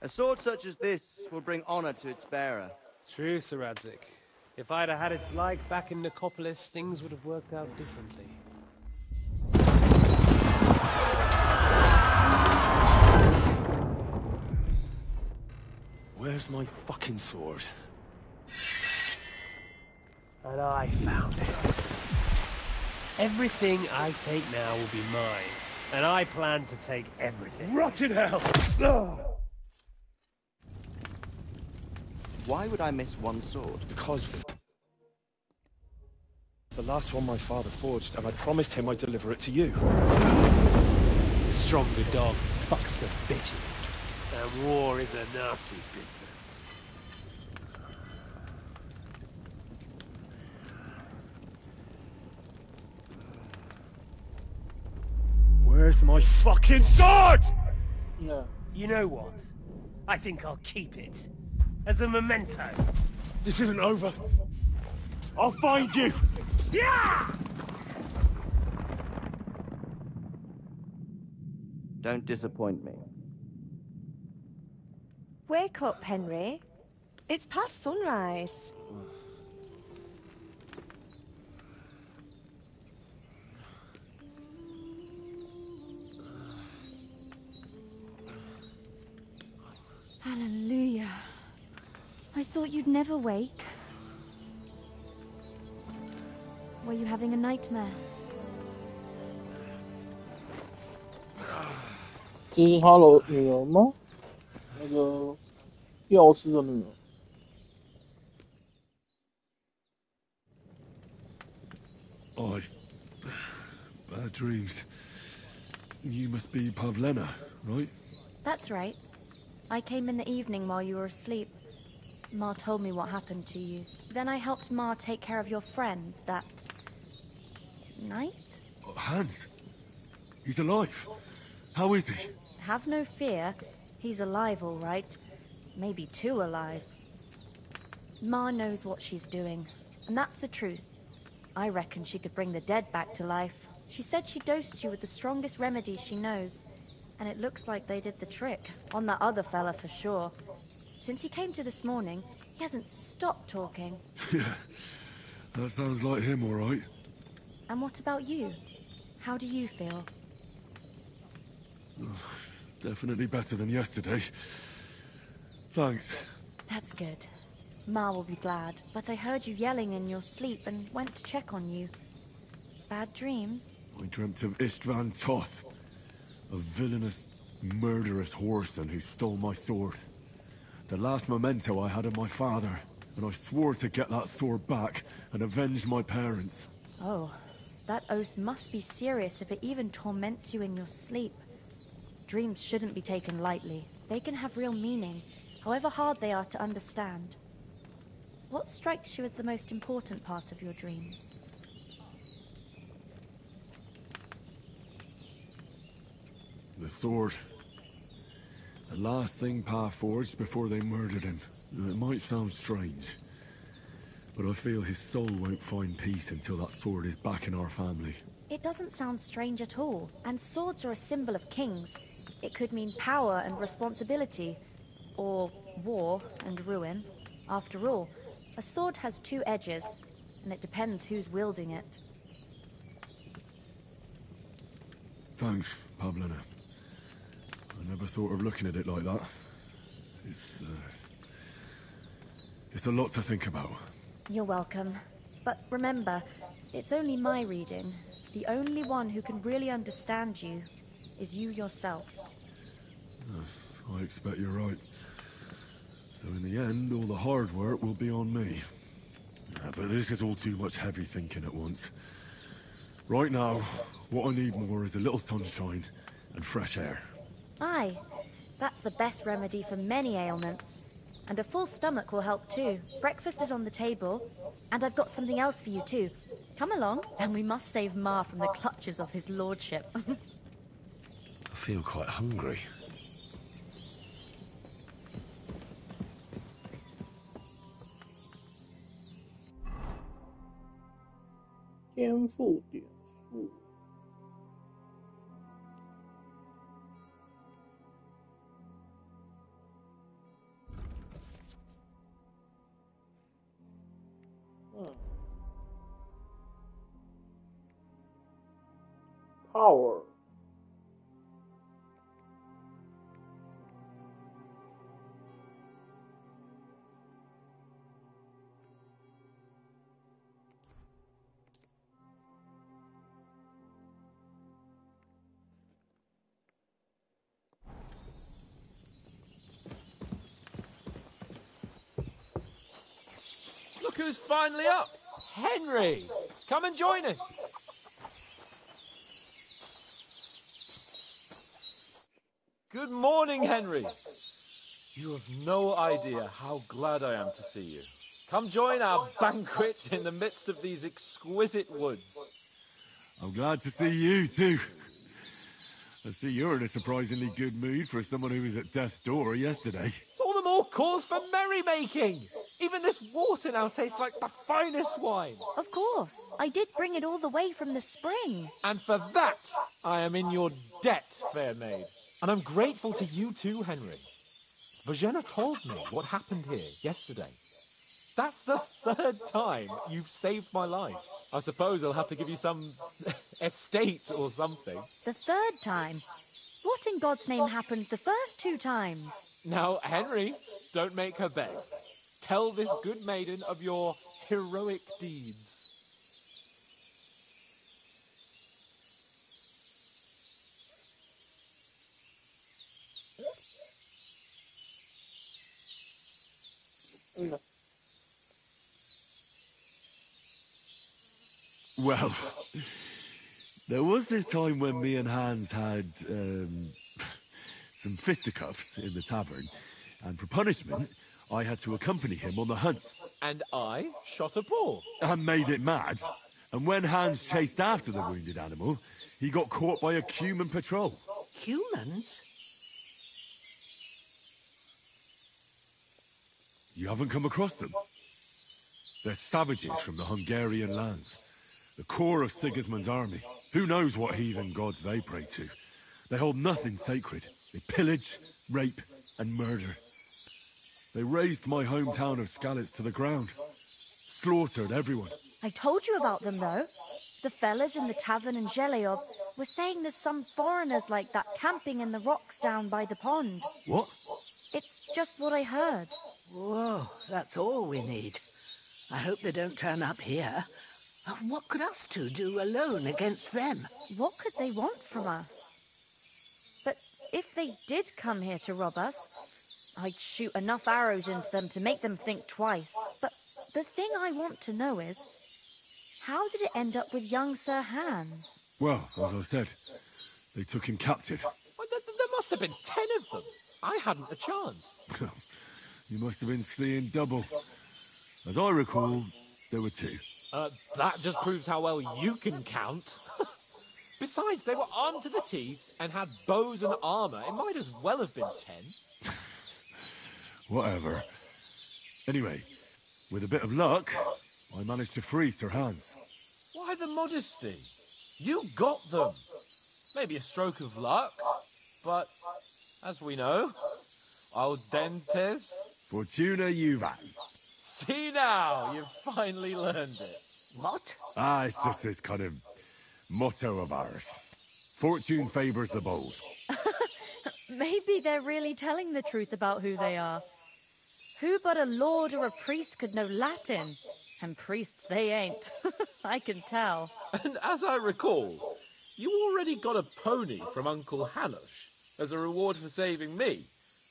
A sword such as this will bring honor to its bearer. True, Sir Radzik. If I'd have had its like back in Nicopolis, things would have worked out differently. Where's my fucking sword? And I found it. Everything I take now will be mine, and I plan to take everything. Rotten hell! Why would I miss one sword? Because the last one my father forged, and I promised him I'd deliver it to you. Stronger dog fucks the bitches, and war is a nasty business. Where's my fucking sword? Yeah. You know what? I think I'll keep it. As a memento. This isn't over. I'll find you! Yeah! Don't disappoint me. Wake up, Henry. It's past sunrise. Hallelujah. I thought you'd never wake. Were you having a nightmare? 这是他的女儿吗？那个药师的女儿。Bad dreams. You must be Pavlena, right? That's right. I came in the evening while you were asleep. Ma told me what happened to you. Then I helped Ma take care of your friend that night? Hans? He's alive. How is he? Have no fear. He's alive, all right. Maybe too alive. Ma knows what she's doing, and that's the truth. I reckon she could bring the dead back to life. She said she dosed you with the strongest remedies she knows, and it looks like they did the trick. On that other fella for sure. Since he came to this morning, he hasn't stopped talking. Yeah, that sounds like him, all right. And what about you? How do you feel? Definitely better than yesterday. Thanks. That's good. Ma will be glad, but I heard you yelling in your sleep and went to check on you. Bad dreams? I dreamt of Istvan Toth, a villainous, murderous whoreson who stole my sword. The last memento I had of my father, and I swore to get that sword back and avenge my parents. Oh, that oath must be serious if it even torments you in your sleep. Dreams shouldn't be taken lightly. They can have real meaning, however hard they are to understand. What strikes you as the most important part of your dream? The sword. The last thing Pa forged before they murdered him. It might sound strange, but I feel his soul won't find peace until that sword is back in our family. It doesn't sound strange at all, and swords are a symbol of kings. It could mean power and responsibility, or war and ruin. After all, a sword has two edges, and it depends who's wielding it. Thanks, Pavlena. I never thought of looking at it like that. It's a lot to think about. You're welcome. But remember, it's only my reading. The only one who can really understand you is you yourself. I expect you're right. So in the end, all the hard work will be on me. But this is all too much heavy thinking at once. Right now, what I need more is a little sunshine and fresh air. Aye, that's the best remedy for many ailments. And a full stomach will help too. Breakfast is on the table, and I've got something else for you too. Come along, and we must save Ma from the clutches of his lordship. I feel quite hungry.天赋点数。Power。Look who's finally up! Henry! Come and join us! Good morning, Henry! You have no idea how glad I am to see you. Come join our banquet in the midst of these exquisite woods. I'm glad to see you, too. I see you're in a surprisingly good mood for someone who was at death's door yesterday. All the more cause for merrymaking! Even this water now tastes like the finest wine. Of course. I did bring it all the way from the spring. And for that, I am in your debt, fair maid. And I'm grateful to you too, Henry. Virginia told me what happened here yesterday. That's the 3rd time you've saved my life. I suppose I'll have to give you some estate or something. The 3rd time? What in God's name happened the first 2 times? Now, Henry, don't make her beg. Tell this good maiden of your heroic deeds. Well, there was this time when me and Hans had, some fisticuffs in the tavern, and for punishment, I had to accompany him on the hunt. And I shot a boar. And made it mad. And when Hans chased after the wounded animal, he got caught by a human patrol. Humans? You haven't come across them? They're savages from the Hungarian lands. The core of Sigismund's army. Who knows what heathen gods they pray to? They hold nothing sacred. They pillage, rape, and murder. They razed my hometown of Skalitz to the ground. Slaughtered everyone. I told you about them, though. The fellas in the tavern in Zheleov were saying there's some foreigners like that camping in the rocks down by the pond. What? It's just what I heard. Whoa, that's all we need. I hope they don't turn up here. What could us two do alone against them? What could they want from us? But if they did come here to rob us, I'd shoot enough arrows into them to make them think twice. But the thing I want to know is, how did it end up with young Sir Hans? Well, as I said, they took him captive. Well, there must have been 10 of them. I hadn't a chance. You must have been seeing double. As I recall, there were 2. That just proves how well you can count. Besides, they were armed to the teeth and had bows and armor. It might as well have been 10. Whatever. Anyway, with a bit of luck, I managed to free Sir Hans. Why the modesty? You got them. Maybe a stroke of luck, but as we know, audentes. Fortuna juvat. See now, you've finally learned it. What? It's just this kind of motto of ours. Fortune favors the bold. Maybe they're really telling the truth about who they are. Who but a lord or a priest could know Latin? And priests they ain't. I can tell. And as I recall, you already got a pony from Uncle Hanush as a reward for saving me.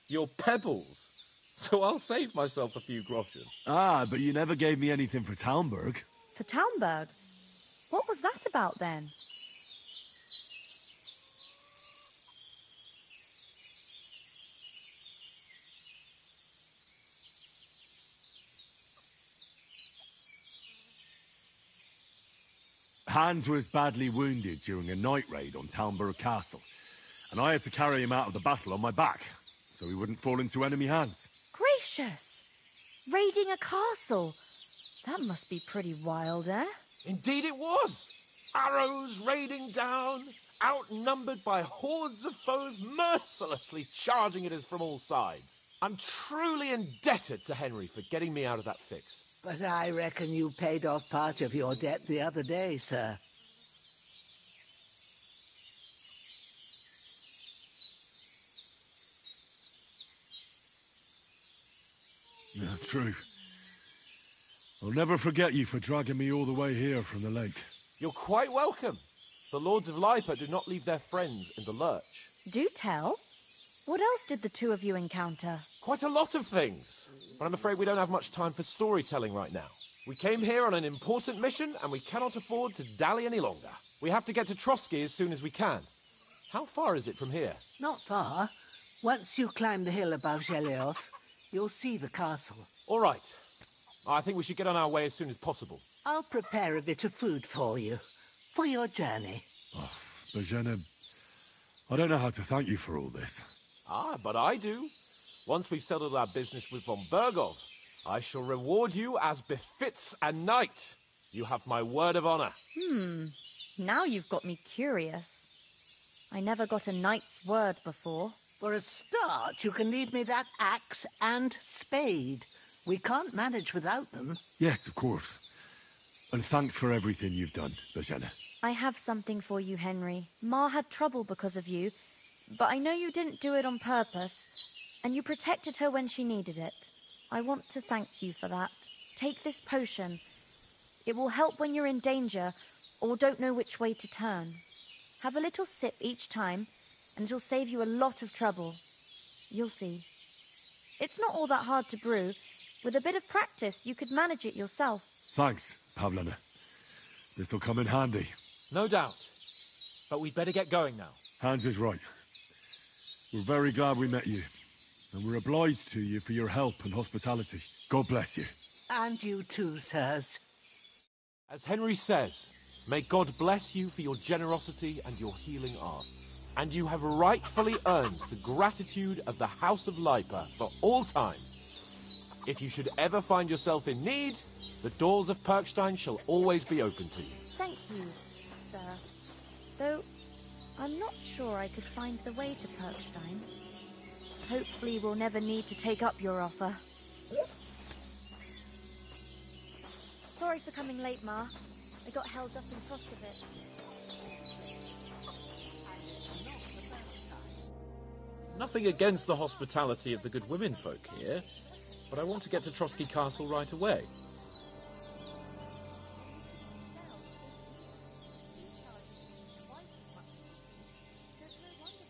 Your pebbles. So I'll save myself a few groschen. But you never gave me anything for Talmberg. For Talmberg? What was that about then? Hans was badly wounded during a night raid on Talmberg Castle, and I had to carry him out of the battle on my back, so he wouldn't fall into enemy hands. Gracious! Raiding a castle? That must be pretty wild, eh? Indeed it was! Arrows raining down, outnumbered by hordes of foes mercilessly charging at us from all sides. I'm truly indebted to Henry for getting me out of that fix. But I reckon you paid off part of your debt the other day, sir. Yeah, true. I'll never forget you for dragging me all the way here from the lake. You're quite welcome. The Lords of Lipa do not leave their friends in the lurch. Do tell. What else did the two of you encounter? Quite a lot of things. But I'm afraid we don't have much time for storytelling right now. We came here on an important mission, and we cannot afford to dally any longer. We have to get to Trotsky as soon as we can. How far is it from here? Not far. Once you climb the hill above Zhelioth, you'll see the castle. All right. I think we should get on our way as soon as possible. I'll prepare a bit of food for you, for your journey. Oh, Bozhena, I don't know how to thank you for all this. Ah, but I do. Once we've settled our business with von Bergov, I shall reward you as befits a knight. You have my word of honor. Now you've got me curious. I never got a knight's word before. For a start, you can leave me that axe and spade. We can't manage without them. Yes, of course. And thanks for everything you've done, Bozhena. I have something for you, Henry. Ma had trouble because of you, but I know you didn't do it on purpose, and you protected her when she needed it. I want to thank you for that. Take this potion. It will help when you're in danger or don't know which way to turn. Have a little sip each time, and it'll save you a lot of trouble. You'll see. It's not all that hard to brew. With a bit of practice, you could manage it yourself. Thanks, Pavlena. This'll come in handy. No doubt. But we'd better get going now. Hans is right. We're very glad we met you. And we're obliged to you for your help and hospitality. God bless you. And you too, sirs. As Henry says, may God bless you for your generosity and your healing arts. And you have rightfully earned the gratitude of the House of Lipa for all time. If you should ever find yourself in need, the doors of Perkstein shall always be open to you. Thank you, sir. Though, I'm not sure I could find the way to Perkstein. Hopefully we'll never need to take up your offer. Sorry for coming late, Ma. I got held up in Troskowitz. Nothing against the hospitality of the good womenfolk here, but I want to get to Trotsky Castle right away.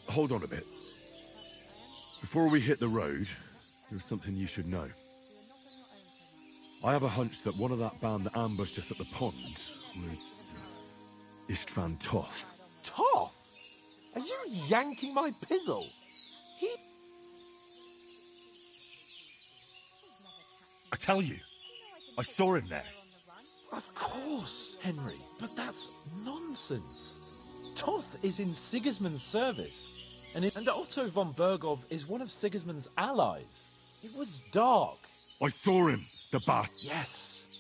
Hold on a bit. Before we hit the road, there's something you should know. I have a hunch that one of that band that ambushed us at the pond was Istvan Toth. Toth? Are you yanking my pizzle? I tell you, I saw him there. Of course, Henry, but that's nonsense. Toth is in Sigismund's service, and Otto von Bergov is one of Sigismund's allies. It was dark. I saw him, the bat. Yes,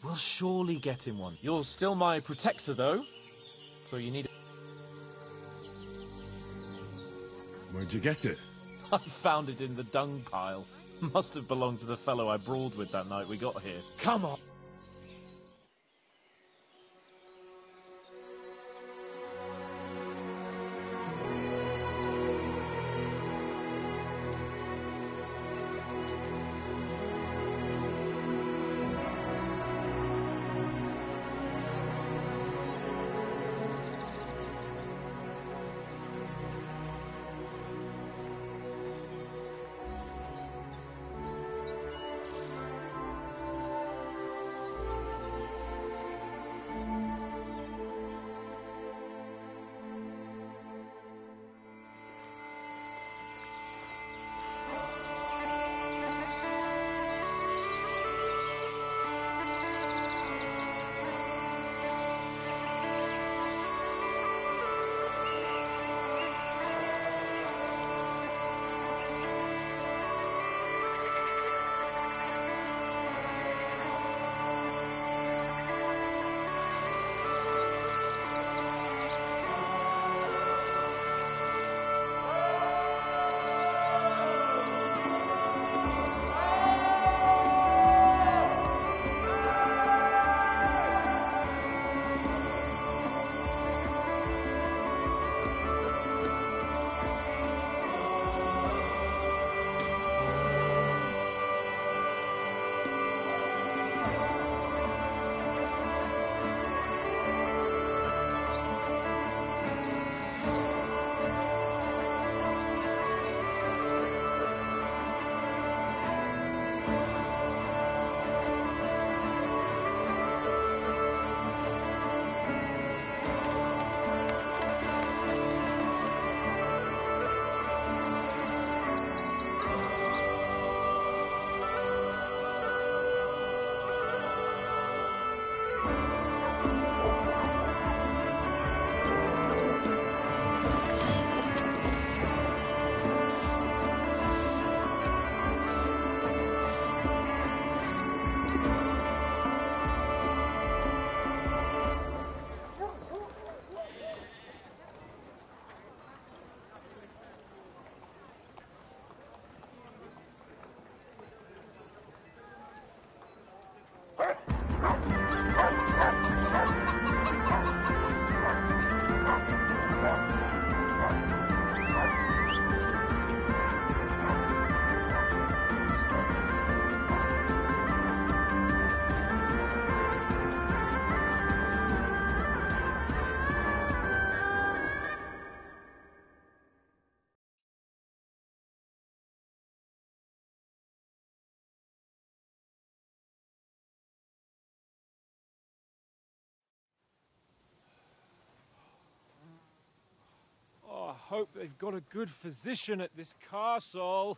we'll surely get him one. You're still my protector, though, so you need... Where'd you get it? I found it in the dung pile. Must have belonged to the fellow I brawled with that night we got here. Come on! hope they've got a good physician at this castle.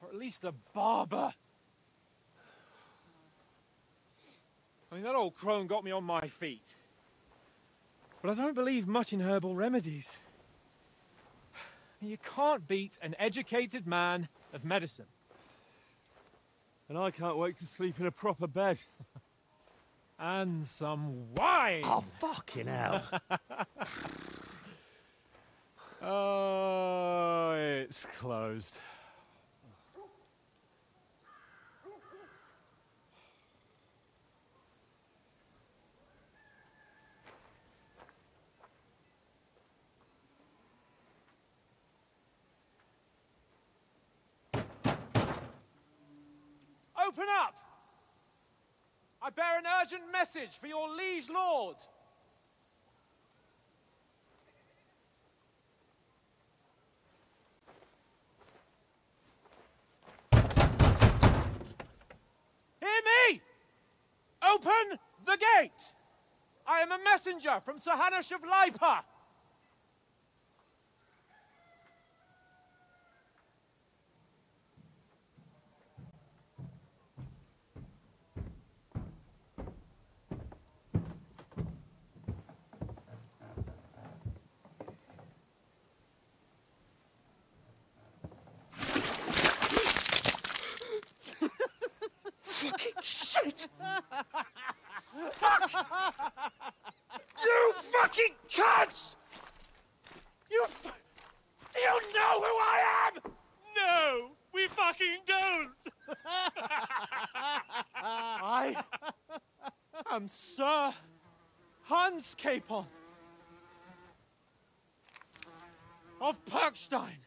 Or at least a barber. I mean, that old crone got me on my feet. But I don't believe much in herbal remedies. You can't beat an educated man of medicine. And I can't wait to sleep in a proper bed. And some wine! Oh, fucking hell. Oh, it's closed. Open up! I bear an urgent message for your liege lord. Hear me! Open the gate! I am a messenger from Sir Hanush of Lipa. Fucking shit! Fuck! You fucking cunts! Do you know who I am? No, we fucking don't! I am Sir Hans Capon of Perkstein,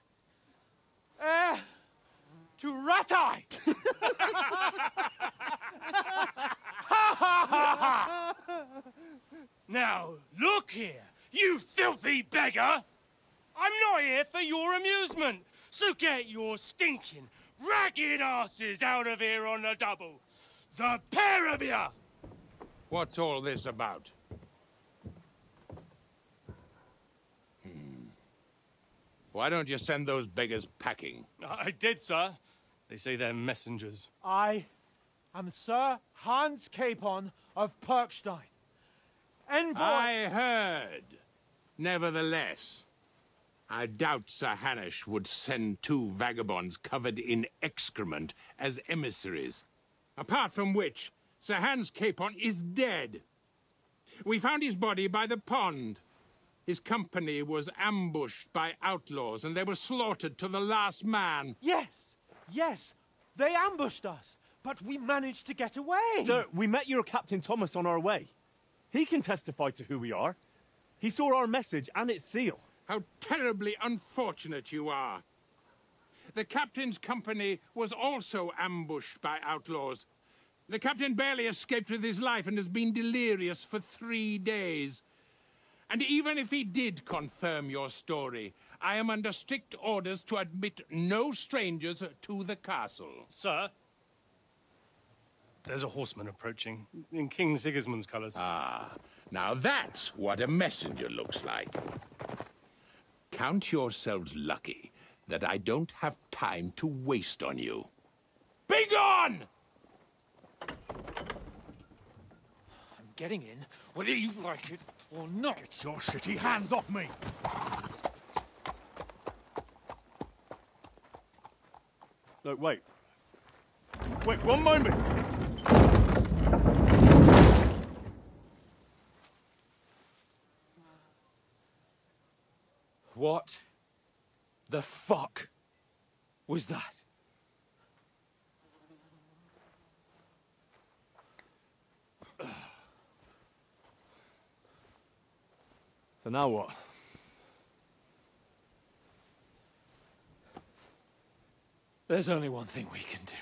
heir to Ratai! Now, look here, you filthy beggar! I'm not here for your amusement, so get your stinking, ragged asses out of here on the double. The pair of you! What's all this about? Why don't you send those beggars packing? I did, sir. They say they're messengers. I am Sir Hans Capon of Perkstein. Envoy... I heard. Nevertheless, I doubt Sir Hanush would send two vagabonds covered in excrement as emissaries. Apart from which, Sir Hans Capon is dead. We found his body by the pond. His company was ambushed by outlaws, and they were slaughtered to the last man. Yes, yes, they ambushed us, but we managed to get away. Sir, we met your Captain Thomas on our way. He can testify to who we are. He saw our message and its seal. How terribly unfortunate you are. The captain's company was also ambushed by outlaws. The captain barely escaped with his life and has been delirious for 3 days. And even if he did confirm your story, I am under strict orders to admit no strangers to the castle. Sir, there's a horseman approaching in King Sigismund's colours. Ah, now that's what a messenger looks like. Count yourselves lucky that I don't have time to waste on you. Be gone! I'm getting in, whether you like it or not. Get your shitty hands off me! Look, wait. Wait, one moment! What the fuck was that? So now what? There's only one thing we can do.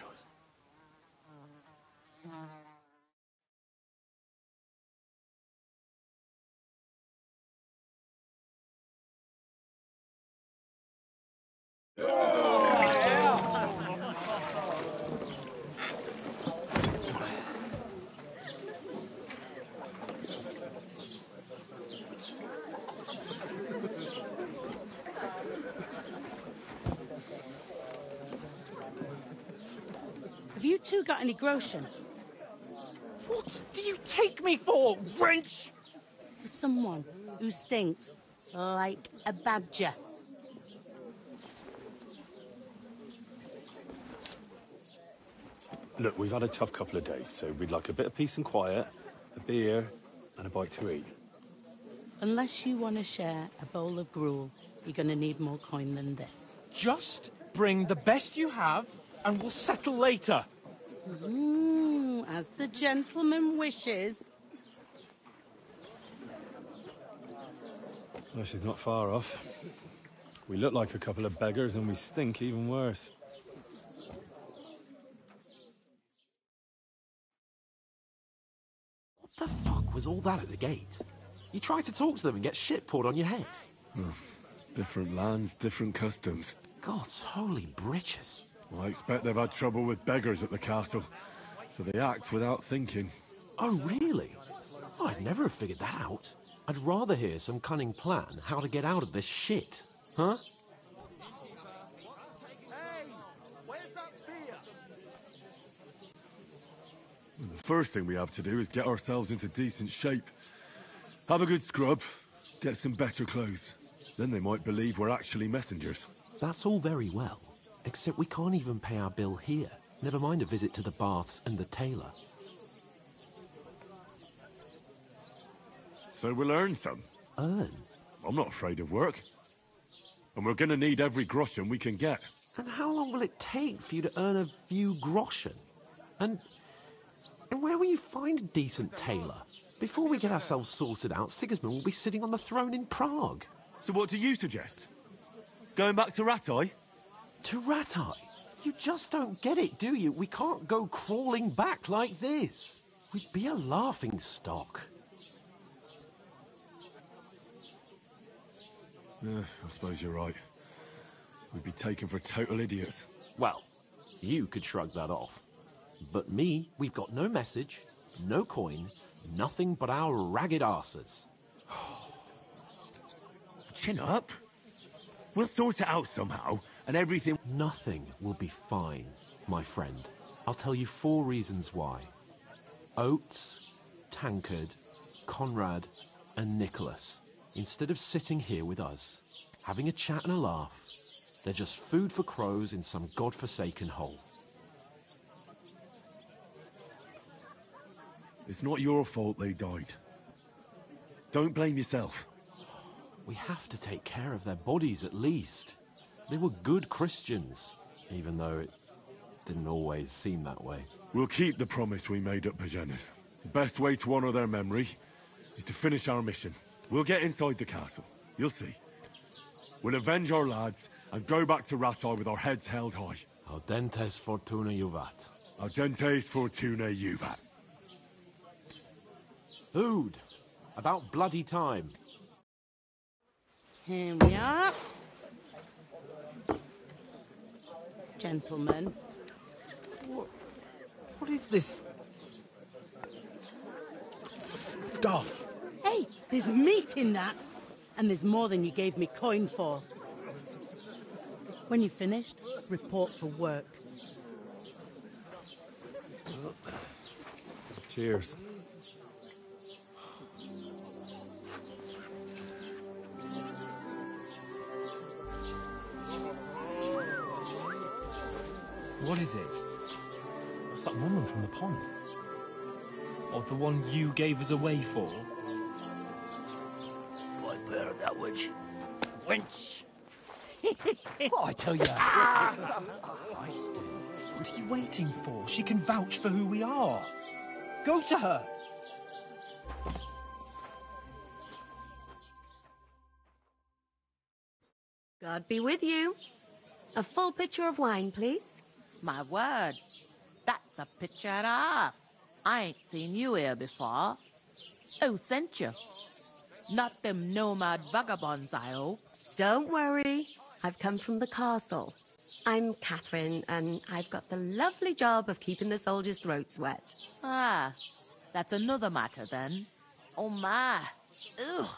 you two got any groschen? What do you take me for, wench? For someone who stinks like a badger. Look, we've had a tough couple of days, so we'd like a bit of peace and quiet, a beer, and a bite to eat. Unless you want to share a bowl of gruel, you're going to need more coin than this. Just bring the best you have, and we'll settle later. As the gentleman wishes. Well, she's not far off. We look like a couple of beggars, and we stink even worse. What the fuck was all that at the gate? You tried to talk to them and get shit poured on your head. Different lands, different customs. God's holy britches. Well, I expect they've had trouble with beggars at the castle, so they act without thinking. Oh, really? Oh, I'd never have figured that out. I'd rather hear some cunning plan how to get out of this shit. Huh? The first thing we have to do is get ourselves into decent shape. Have a good scrub, get some better clothes. Then they might believe we're actually messengers. That's all very well, except we can't even pay our bill here. Never mind a visit to the baths and the tailor. So we'll earn some. Earn? I'm not afraid of work. And we're gonna need every groschen we can get. And how long will it take for you to earn a few groschen? And where will you find a decent tailor? Before we get ourselves sorted out, Sigismund will be sitting on the throne in Prague. So what do you suggest? Going back to Ratai? To Ratai? You just don't get it, do you? We can't go crawling back like this. We'd be a laughing stock. I suppose you're right. We'd be taken for total idiots. Well, you could shrug that off. But me, we've got no message, no coin, nothing but our ragged arses. Chin up. We'll sort it out somehow, and everything... Nothing will be fine, my friend. I'll tell you 4 reasons why. Oates, Tankard, Conrad, and Nicholas, instead of sitting here with us, having a chat and a laugh, they're just food for crows in some godforsaken hole. It's not your fault they died. Don't blame yourself. We have to take care of their bodies at least. They were good Christians, even though it didn't always seem that way. We'll keep the promise we made at Bajena's. The best way to honor their memory is to finish our mission. We'll get inside the castle. You'll see. We'll avenge our lads and go back to Ratai with our heads held high. Audentes fortuna juvat. Audentes fortuna juvat. Food. About bloody time. Here we are. Gentlemen. What is this stuff? Hey, there's meat in that. And there's more than you gave me coin for. When you're finished, report for work. Cheers. What is it? It's that woman from the pond. Or the one you gave us away for? Fight better that witch. Wench! What I tell you? What are you waiting for? She can vouch for who we are. Go to her. God be with you. A full pitcher of wine, please. My word, that's a picture and a half. I ain't seen you here before. Who sent you? Not them nomad vagabonds, I hope. Don't worry. I've come from the castle. I'm Catherine, and I've got the lovely job of keeping the soldiers' throats wet. Ah, that's another matter then. Oh my. Ugh.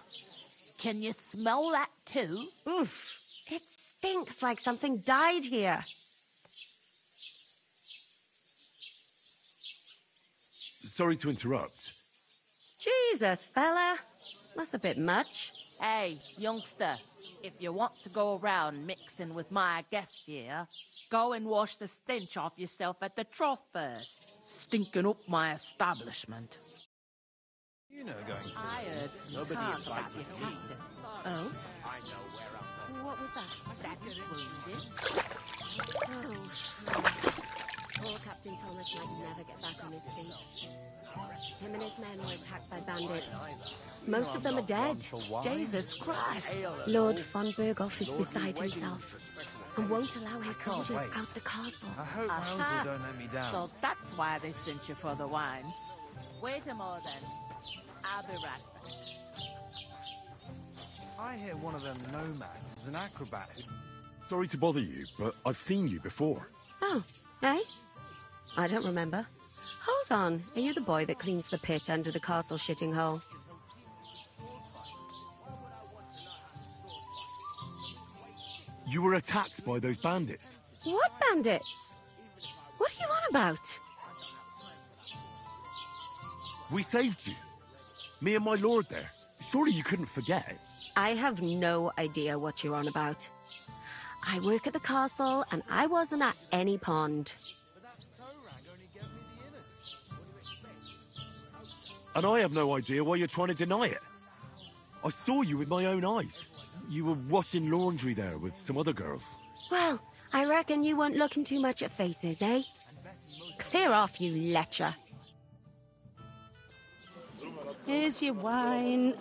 Can you smell that too? Oof. It stinks like something died here. sorry to interrupt. Jesus, fella. That's a bit much. Hey, youngster. If you want to go around mixing with my guests here, go and wash the stench off yourself at the trough first. Stinking up my establishment. You know going to I heard some talk about your captain. Oh? I know where I'm What was that? That is wounded. Oh. Poor Captain Thomas might never get back on his feet. Him and his men were attacked by bandits. Most of them are dead. Jesus Christ. Lord von Berghoff is beside himself and won't allow his soldiers out the castle. I hope my uncle don't let me down. So that's why they sent you for the wine. Wait a moment then. I'll be right back. I hear one of them nomads is an acrobat who... Sorry to bother you, but I've seen you before. Oh, eh? I don't remember. Hold on, are you the boy that cleans the pit under the castle shitting hole? You were attacked by those bandits. What bandits? What are you on about? We saved you. Me and my lord there. Surely you couldn't forget. I have no idea what you're on about. I work at the castle, and I wasn't at any pond. And I have no idea why you're trying to deny it. I saw you with my own eyes. You were washing laundry there with some other girls. Well, I reckon you weren't looking too much at faces, eh? Clear off, you lecher. Here's your wine.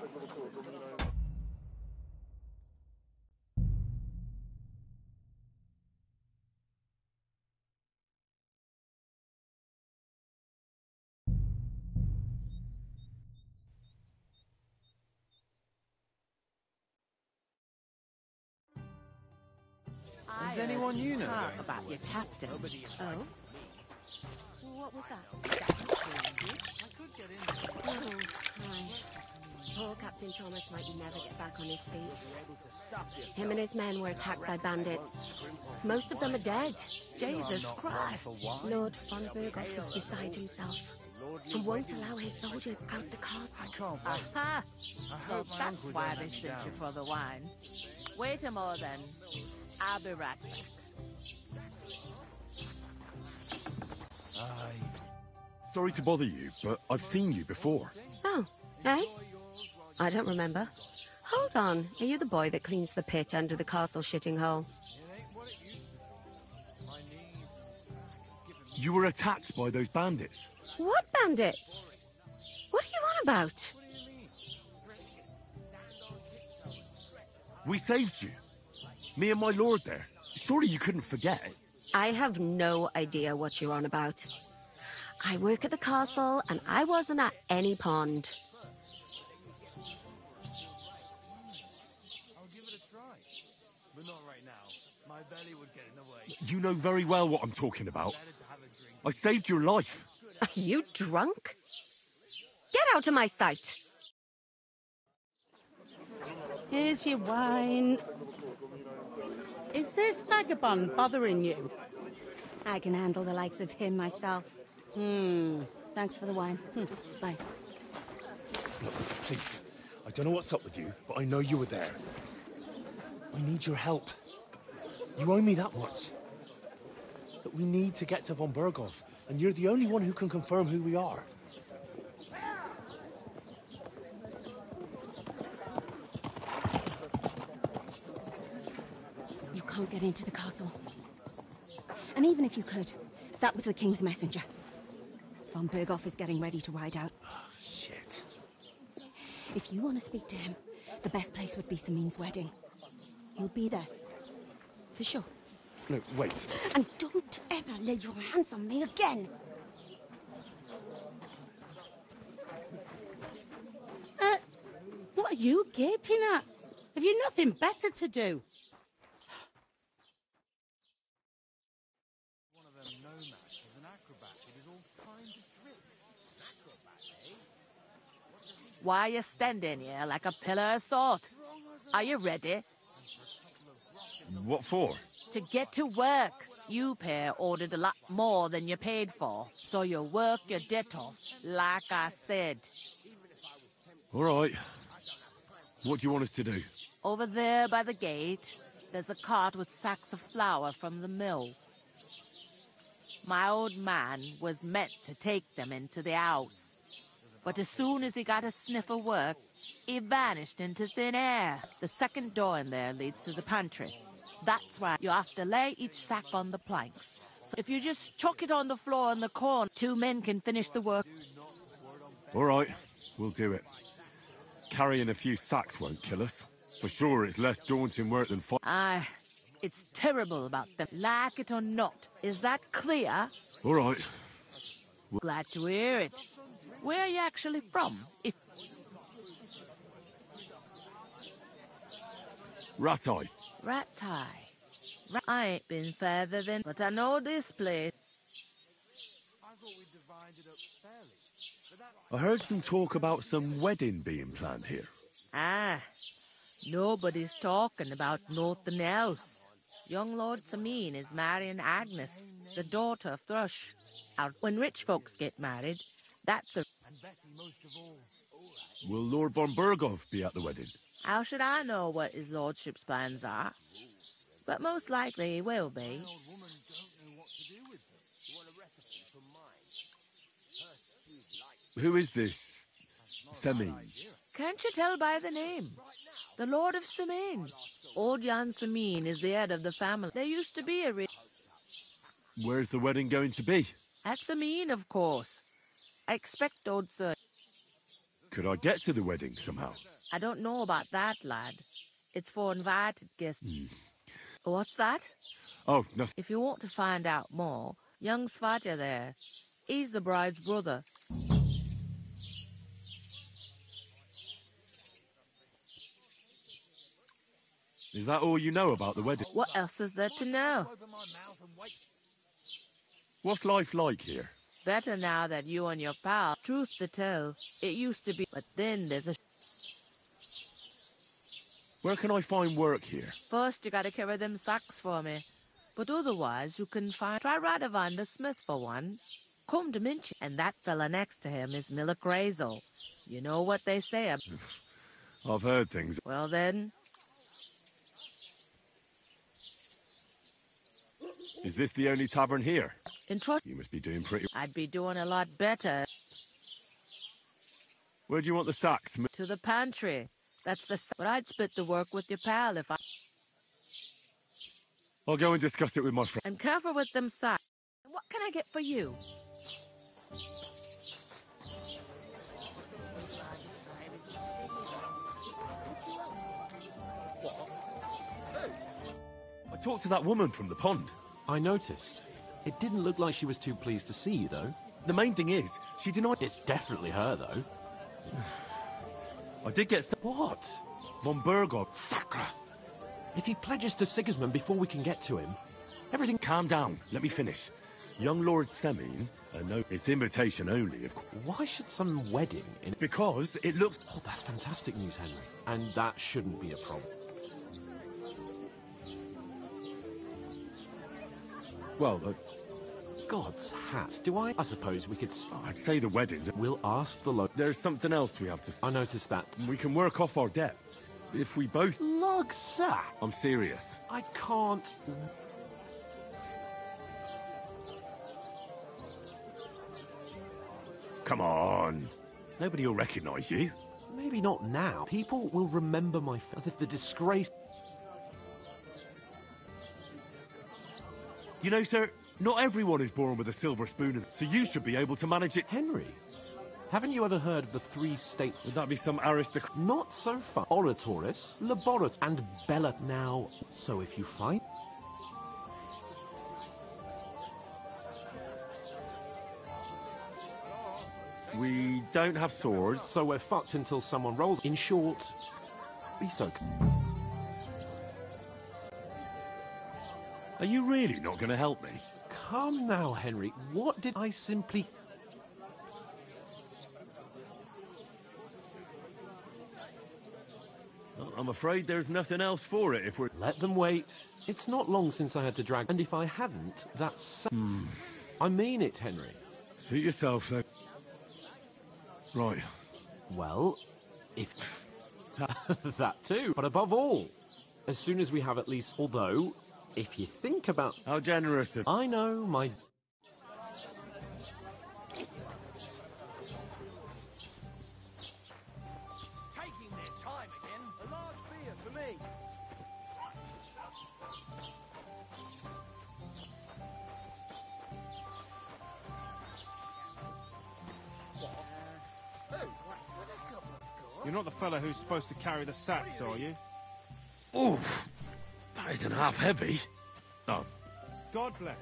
Is anyone you know talk going about your captain? Oh? What was that? Oh, hi. Poor Captain Thomas might never get back on his feet. Him and his men were attacked by bandits. Most of them are dead. Jesus Christ. Lord von Berghoff is beside himself and won't allow his soldiers out the castle. Aha! So that's why they sent you for the wine. Wait a moment then. I'll be right back. Sorry to bother you, but I've seen you before. Oh, eh? I don't remember. Hold on, are you the boy that cleans the pit under the castle shitting hole? You were attacked by those bandits. What bandits? What are you on about? We saved you. Me and my lord there. Surely you couldn't forget. I have no idea what you're on about. I work at the castle, and I wasn't at any pond. I'll give it a try. But not right now. My belly would get in the way. You know very well what I'm talking about. I saved your life. Are you drunk? Get out of my sight! Here's your wine. Is this vagabond bothering you? I can handle the likes of him myself. Thanks for the wine. Bye. Look, please. I don't know what's up with you, but I know you were there. I need your help. You owe me that much. But we need to get to von Berghoff, and you're the only one who can confirm who we are. You can't get into the castle. And even if you could, that was the King's messenger. Von Berghoff is getting ready to ride out. Oh, shit. If you want to speak to him, the best place would be Samin's wedding. He'll be there. For sure. No, wait. And don't ever lay your hands on me again! What are you gaping at? Have you nothing better to do? One of them nomads is an acrobat who does all kinds of tricks. Acrobat, eh? Why are you standing here like a pillar of salt? Are you ready? What for? To get to work. You pair ordered a lot more than you paid for, so you work your debt off, like I said. All right. What do you want us to do? Over there by the gate, there's a cart with sacks of flour from the mill. My old man was meant to take them into the house. But as soon as he got a sniff of work, he vanished into thin air. The second door in there leads to the pantry. That's why you have to lay each sack on the planks. So if you just chuck it on the floor in the corner, 2 men can finish the work. All right, we'll do it. Carrying a few sacks won't kill us. For sure, it's less daunting work than fight. Aye, it's terrible about them, like it or not. Is that clear? All right. Glad to hear it. Where are you actually from? Ratai. Ratai. I ain't been further than, but I know this place. I heard some talk about some wedding being planned here. Ah, nobody's talking about nothing else. Young Lord Sameen is marrying Agnes, the daughter of Thrush. When rich folks get married, that's a... Will Lord von Burgov be at the wedding? How should I know what his lordship's plans are? But most likely he will be. Who is this Sameen? Can't you tell by the name? The Lord of Sameen. Old Jan Sameen is the head of the family. There used to be a... Where's the wedding going to be? At Sameen, of course. I expect old sir... Could I get to the wedding somehow? I don't know about that, lad. It's for invited guests. What's that? Oh, nothing. If you want to find out more, young Svatja there. He's the bride's brother. Is that all you know about the wedding? What else is there to know? What's life like here? Better now that you and your pal... Truth to tell, it used to be... But then there's a... Where can I find work here? First, you gotta carry them sacks for me. But otherwise, you can find... Try Radovan the smith for one. Come to Minch, and that fella next to him is Miller Crazel. You know what they say about... I've heard things. Well then... Is this the only tavern here? In trust... You must be doing pretty... I'd be doing a lot better. Where do you want the sacks? To the pantry. That's the... But I'd split the work with your pal if I... I'll go and discuss it with my friend. And careful with them sacks. What can I get for you? I talked to that woman from the pond. I noticed. It didn't look like she was too pleased to see you, though. The main thing is, she denied... It's definitely her, though. I did get some... What? Von Burgov. Sacra! If he pledges to Sigismund before we can get to him, everything... Calm down. Let me finish. Young Lord Semine... no, it's invitation only, of course. Why should some wedding in... Because it looks... Oh, that's fantastic news, Henry. And that shouldn't be a problem. Well, God's hat. Do I? I suppose we could... I'd say the weddings... We'll ask the lo... There's something else we have to... I noticed that. We can work off our debt. If we both... Lugsa! I'm serious. I can't... Come on. Nobody will recognize you. Maybe not now. People will remember my... as if the disgrace... You know, sir, not everyone is born with a silver spoon, so you should be able to manage it. Henry, haven't you ever heard of the 3 states? Would that be some aristocrat? Not so far. Oratoris, Laborat, and Bella now. So if you fight... We don't have swords. So we're fucked until someone rolls. In short, be so... Are you really not going to help me? Come now, Henry. What did I simply... I'm afraid there's nothing else for it if we're... Let them wait. It's not long since I had to drag... And if I hadn't, that's... I mean it, Henry. Suit yourself, then. Right. Well, if... that too. But above all, as soon as we have at least... Although, if you think about... How generous of... I know, my... Taking their time again. A large beer for me. You're not the fella who's supposed to carry the sacks, are you? Oof! That isn't half heavy. Oh. God bless.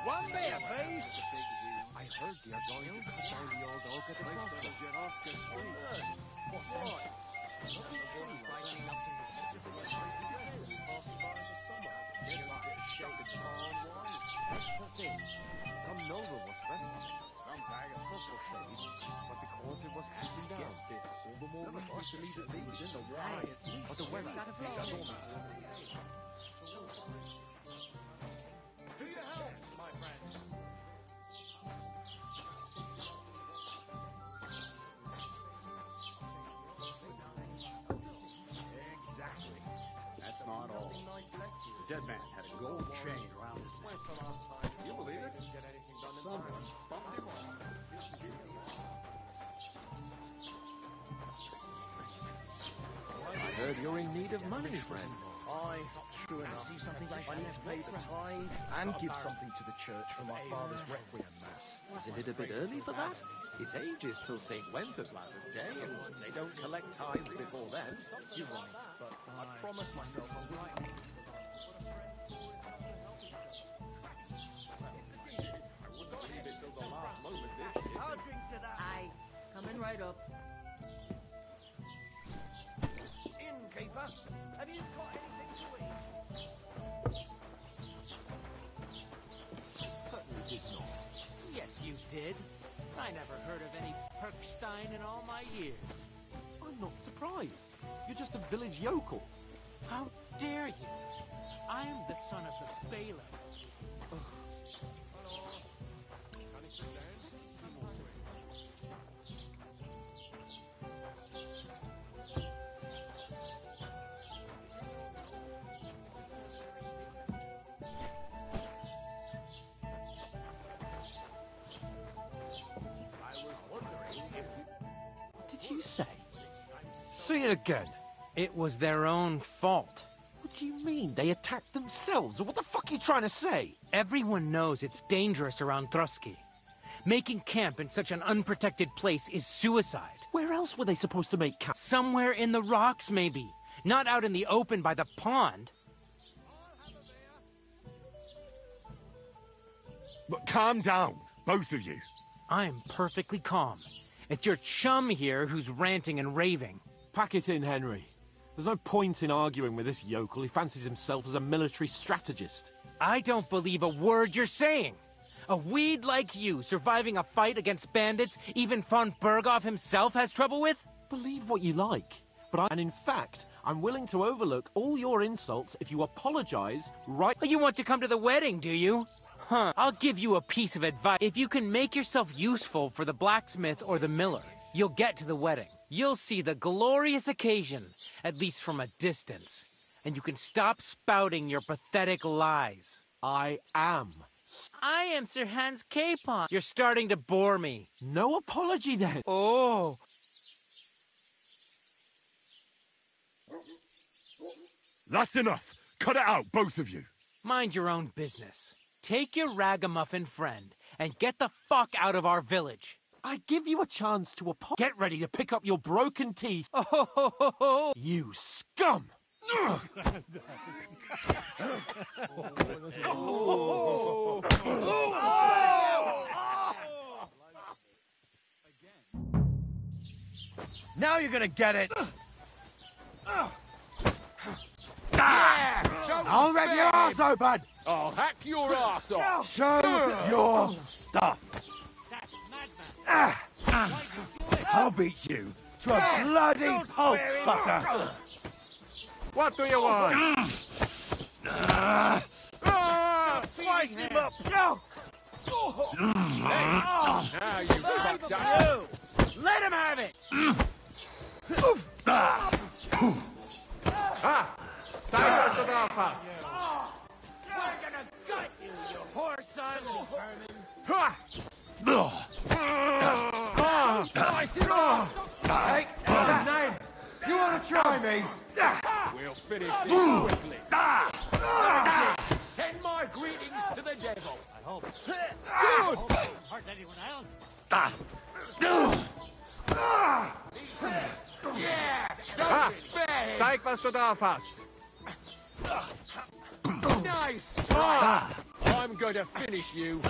One beer, please. I heard the going to cut down the old oak at the crossroads. Some noble was trespassing. Some bag of purple shade. But because it was passing down, all the more reason to leave it be in the riot. But the weather is adorable. To your health, my friend. Exactly. That's not all. The dead man had a gold chain around his neck. You believe it? Someone bumped him off. I heard you're in need of money, friend. True enough. I need to pay the tithe and give something to the church for my father's requiem mass. Isn't it a bit early for that? It's ages till St. Wenceslas's Day, and they don't collect tithes before then. You're right, but I promised myself I wouldn't. I'll drink to that. Aye, coming right up. Innkeeper, have you got anything to eat? Certainly did not. Yes, you did. I never heard of any Perkstein in all my years. I'm not surprised. You're just a village yokel. How dare you? I am the son of the bailiff. What did you say? Say it again. It was their own fault. What do you mean? They attacked themselves? What the fuck are you trying to say? Everyone knows it's dangerous around Trotsky. Making camp in such an unprotected place is suicide. Where else were they supposed to make camp? Somewhere in the rocks, maybe. Not out in the open by the pond. But calm down, both of you. I'm perfectly calm. It's your chum here who's ranting and raving. Pack it in, Henry. There's no point in arguing with this yokel. He fancies himself as a military strategist. I don't believe a word you're saying. A weed like you surviving a fight against bandits even von Berghoff himself has trouble with? Believe what you like, but and in fact, I'm willing to overlook all your insults if you apologize right... You want to come to the wedding, do you? Huh, I'll give you a piece of advice. If you can make yourself useful for the blacksmith or the miller, you'll get to the wedding. You'll see the glorious occasion, at least from a distance. And you can stop spouting your pathetic lies. I am. I am Sir Hans Capon. You're starting to bore me. No apology then. Oh. That's enough. Cut it out, both of you. Mind your own business. Take your ragamuffin friend and get the fuck out of our village. I give you a chance to get ready to pick up your broken teeth. Oh, you scum! Now you're gonna get it! I'll rip your ass open! I'll hack your ass off! Show your stuff! I'll beat you to a bloody pulp, fucker! What do you want? Slice him up! Now you fucked up! Let him have it! Save us of our past! We're gonna gut you, you poor son! Hey, name! You wanna try me? We'll finish this quickly. Send my greetings to the devil. I hope. Good! Hurt anyone else? Yeah! Don't spare him! Zeig, was du da hast. Nice try! I'm going to finish you.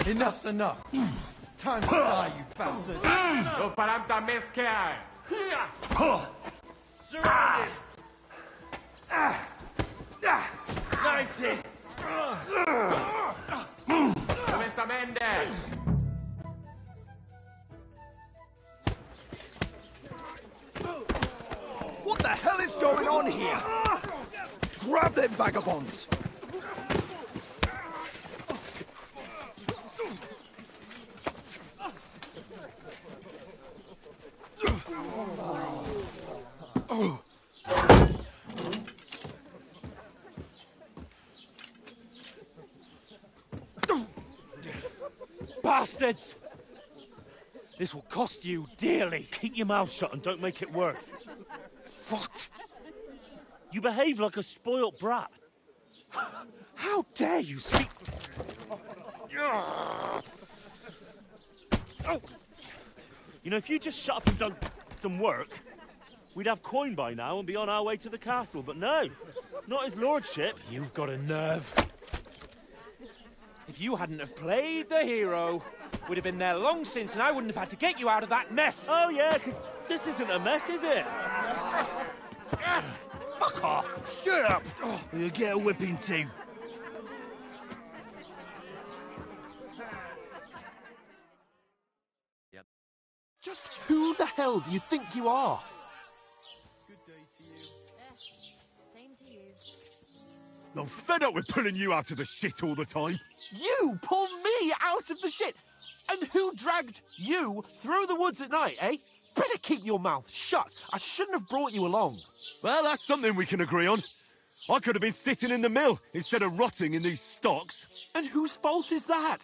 Enough's enough. Time to die, you bastard. Du verdammter Mistkerl! Surrounded. Nice hit. Du bist am Ende! What the hell is going on here? Grab them vagabonds! Bastards! This will cost you dearly. Keep your mouth shut and don't make it worse. What? You behave like a spoilt brat. How dare you speak... You know, if you just shut up and done some work, we'd have coin by now and be on our way to the castle. But no, not his lordship. You've got a nerve. If you hadn't have played the hero, we'd have been there long since, and I wouldn't have had to get you out of that mess. Oh yeah, because this isn't a mess, is it? Fuck off! Shut up! Or you'll get a whipping too. Just who the hell do you think you are? Same to you. I'm fed up with pulling you out of the shit all the time. You pulled me out of the shit! And who dragged you through the woods at night, eh? Better keep your mouth shut. I shouldn't have brought you along. Well, that's something we can agree on. I could have been sitting in the mill instead of rotting in these stocks. And whose fault is that?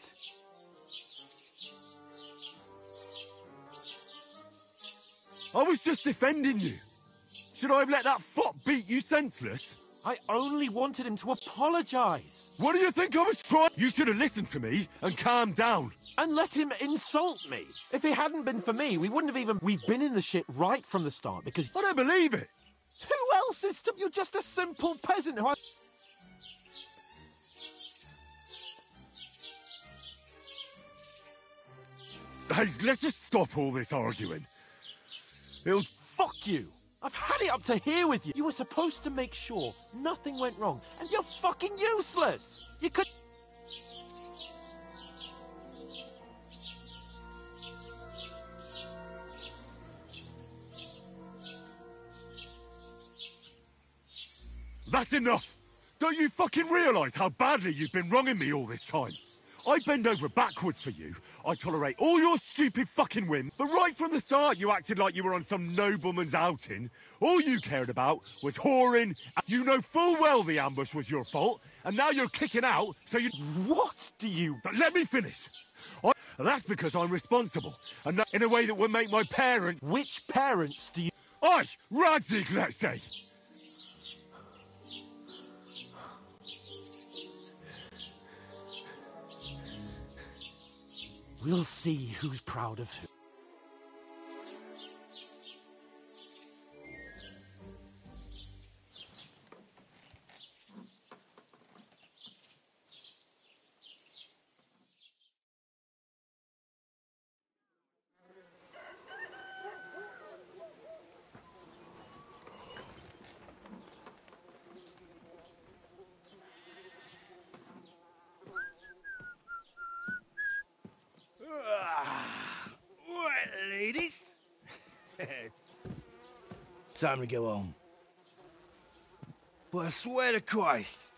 I was just defending you. Should I have let that fop beat you senseless? I only wanted him to apologise. What do you think I was trying? You should have listened to me and calmed down. And let him insult me. If it hadn't been for me, we wouldn't have even... We've been in the shit right from the start because... I don't believe it. Who else is to... You're just a simple peasant who... Hey, let's just stop all this arguing. It'll... Fuck you. I've had it up to here with you. You were supposed to make sure nothing went wrong, and you're fucking useless. You could... That's enough! Don't you fucking realise how badly you've been wronging me all this time? I bend over backwards for you. I tolerate all your stupid fucking whims. But right from the start, you acted like you were on some nobleman's outing. All you cared about was whoring. You know full well the ambush was your fault, and now you're kicking out, so you... What do you... But let me finish. That's because I'm responsible, and that in a way that would make my parents... Which parents do you... Radzig, let's say. We'll see who's proud of who. Right, ladies. Time to go home. But I swear to Christ,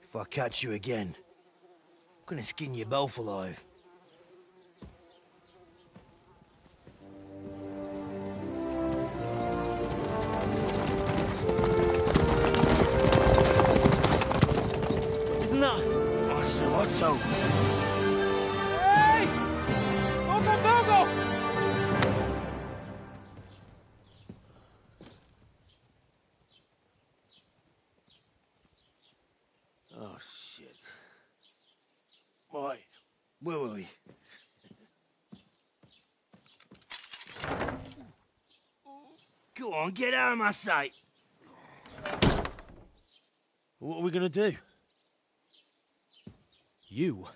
if I catch you again, I'm gonna skin you both alive. Isn't that? What's the motto? Hey! Bogo! Oh, shit. Right, where were we? Go on, get out of my sight. What are we gonna do? You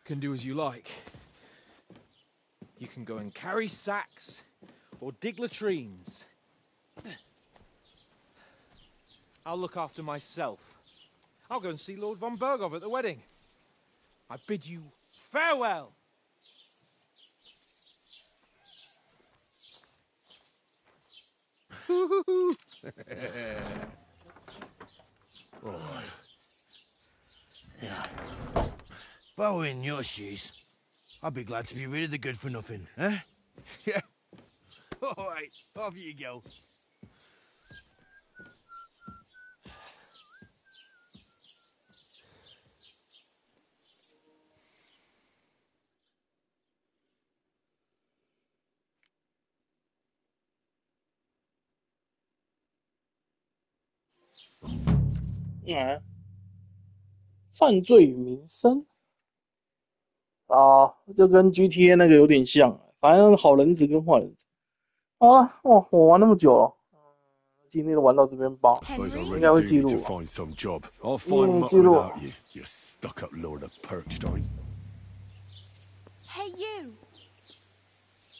can do as you like. You can go and carry sacks or dig latrines. I'll look after myself. I'll go and see Lord von Bergov at the wedding. I bid you farewell. All right. Yeah. If I were in your shoes, I'd be glad to be rid of the good-for-nothing, eh? Yeah. All right, off you go.犯罪与民生啊，就跟 GTA 那个有点像，反正好人子跟坏人子。好了，哦，我玩那么久了，今天就玩到这边吧，应该会记录。记录。You stuck-up lord of Perkstein. Hey, you.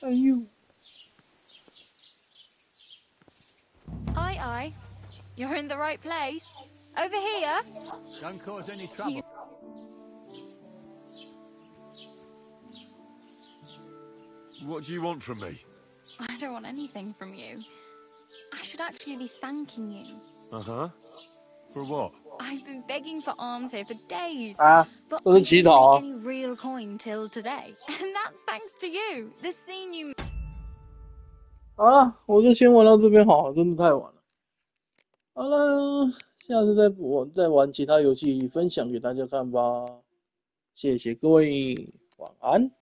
Hey, you. Aye. You're in the right place. Over here. Don't cause any trouble. What do you want from me? I don't want anything from you. I should actually be thanking you. Uh-huh. For what? I've been begging for arms here for days. But I didn't make any real coin till today. And that's thanks to you. The scene you... 好了，我就先玩到这边好了，真的太晚了。好了，下次再玩其他游戏分享给大家看吧。谢谢各位，晚安。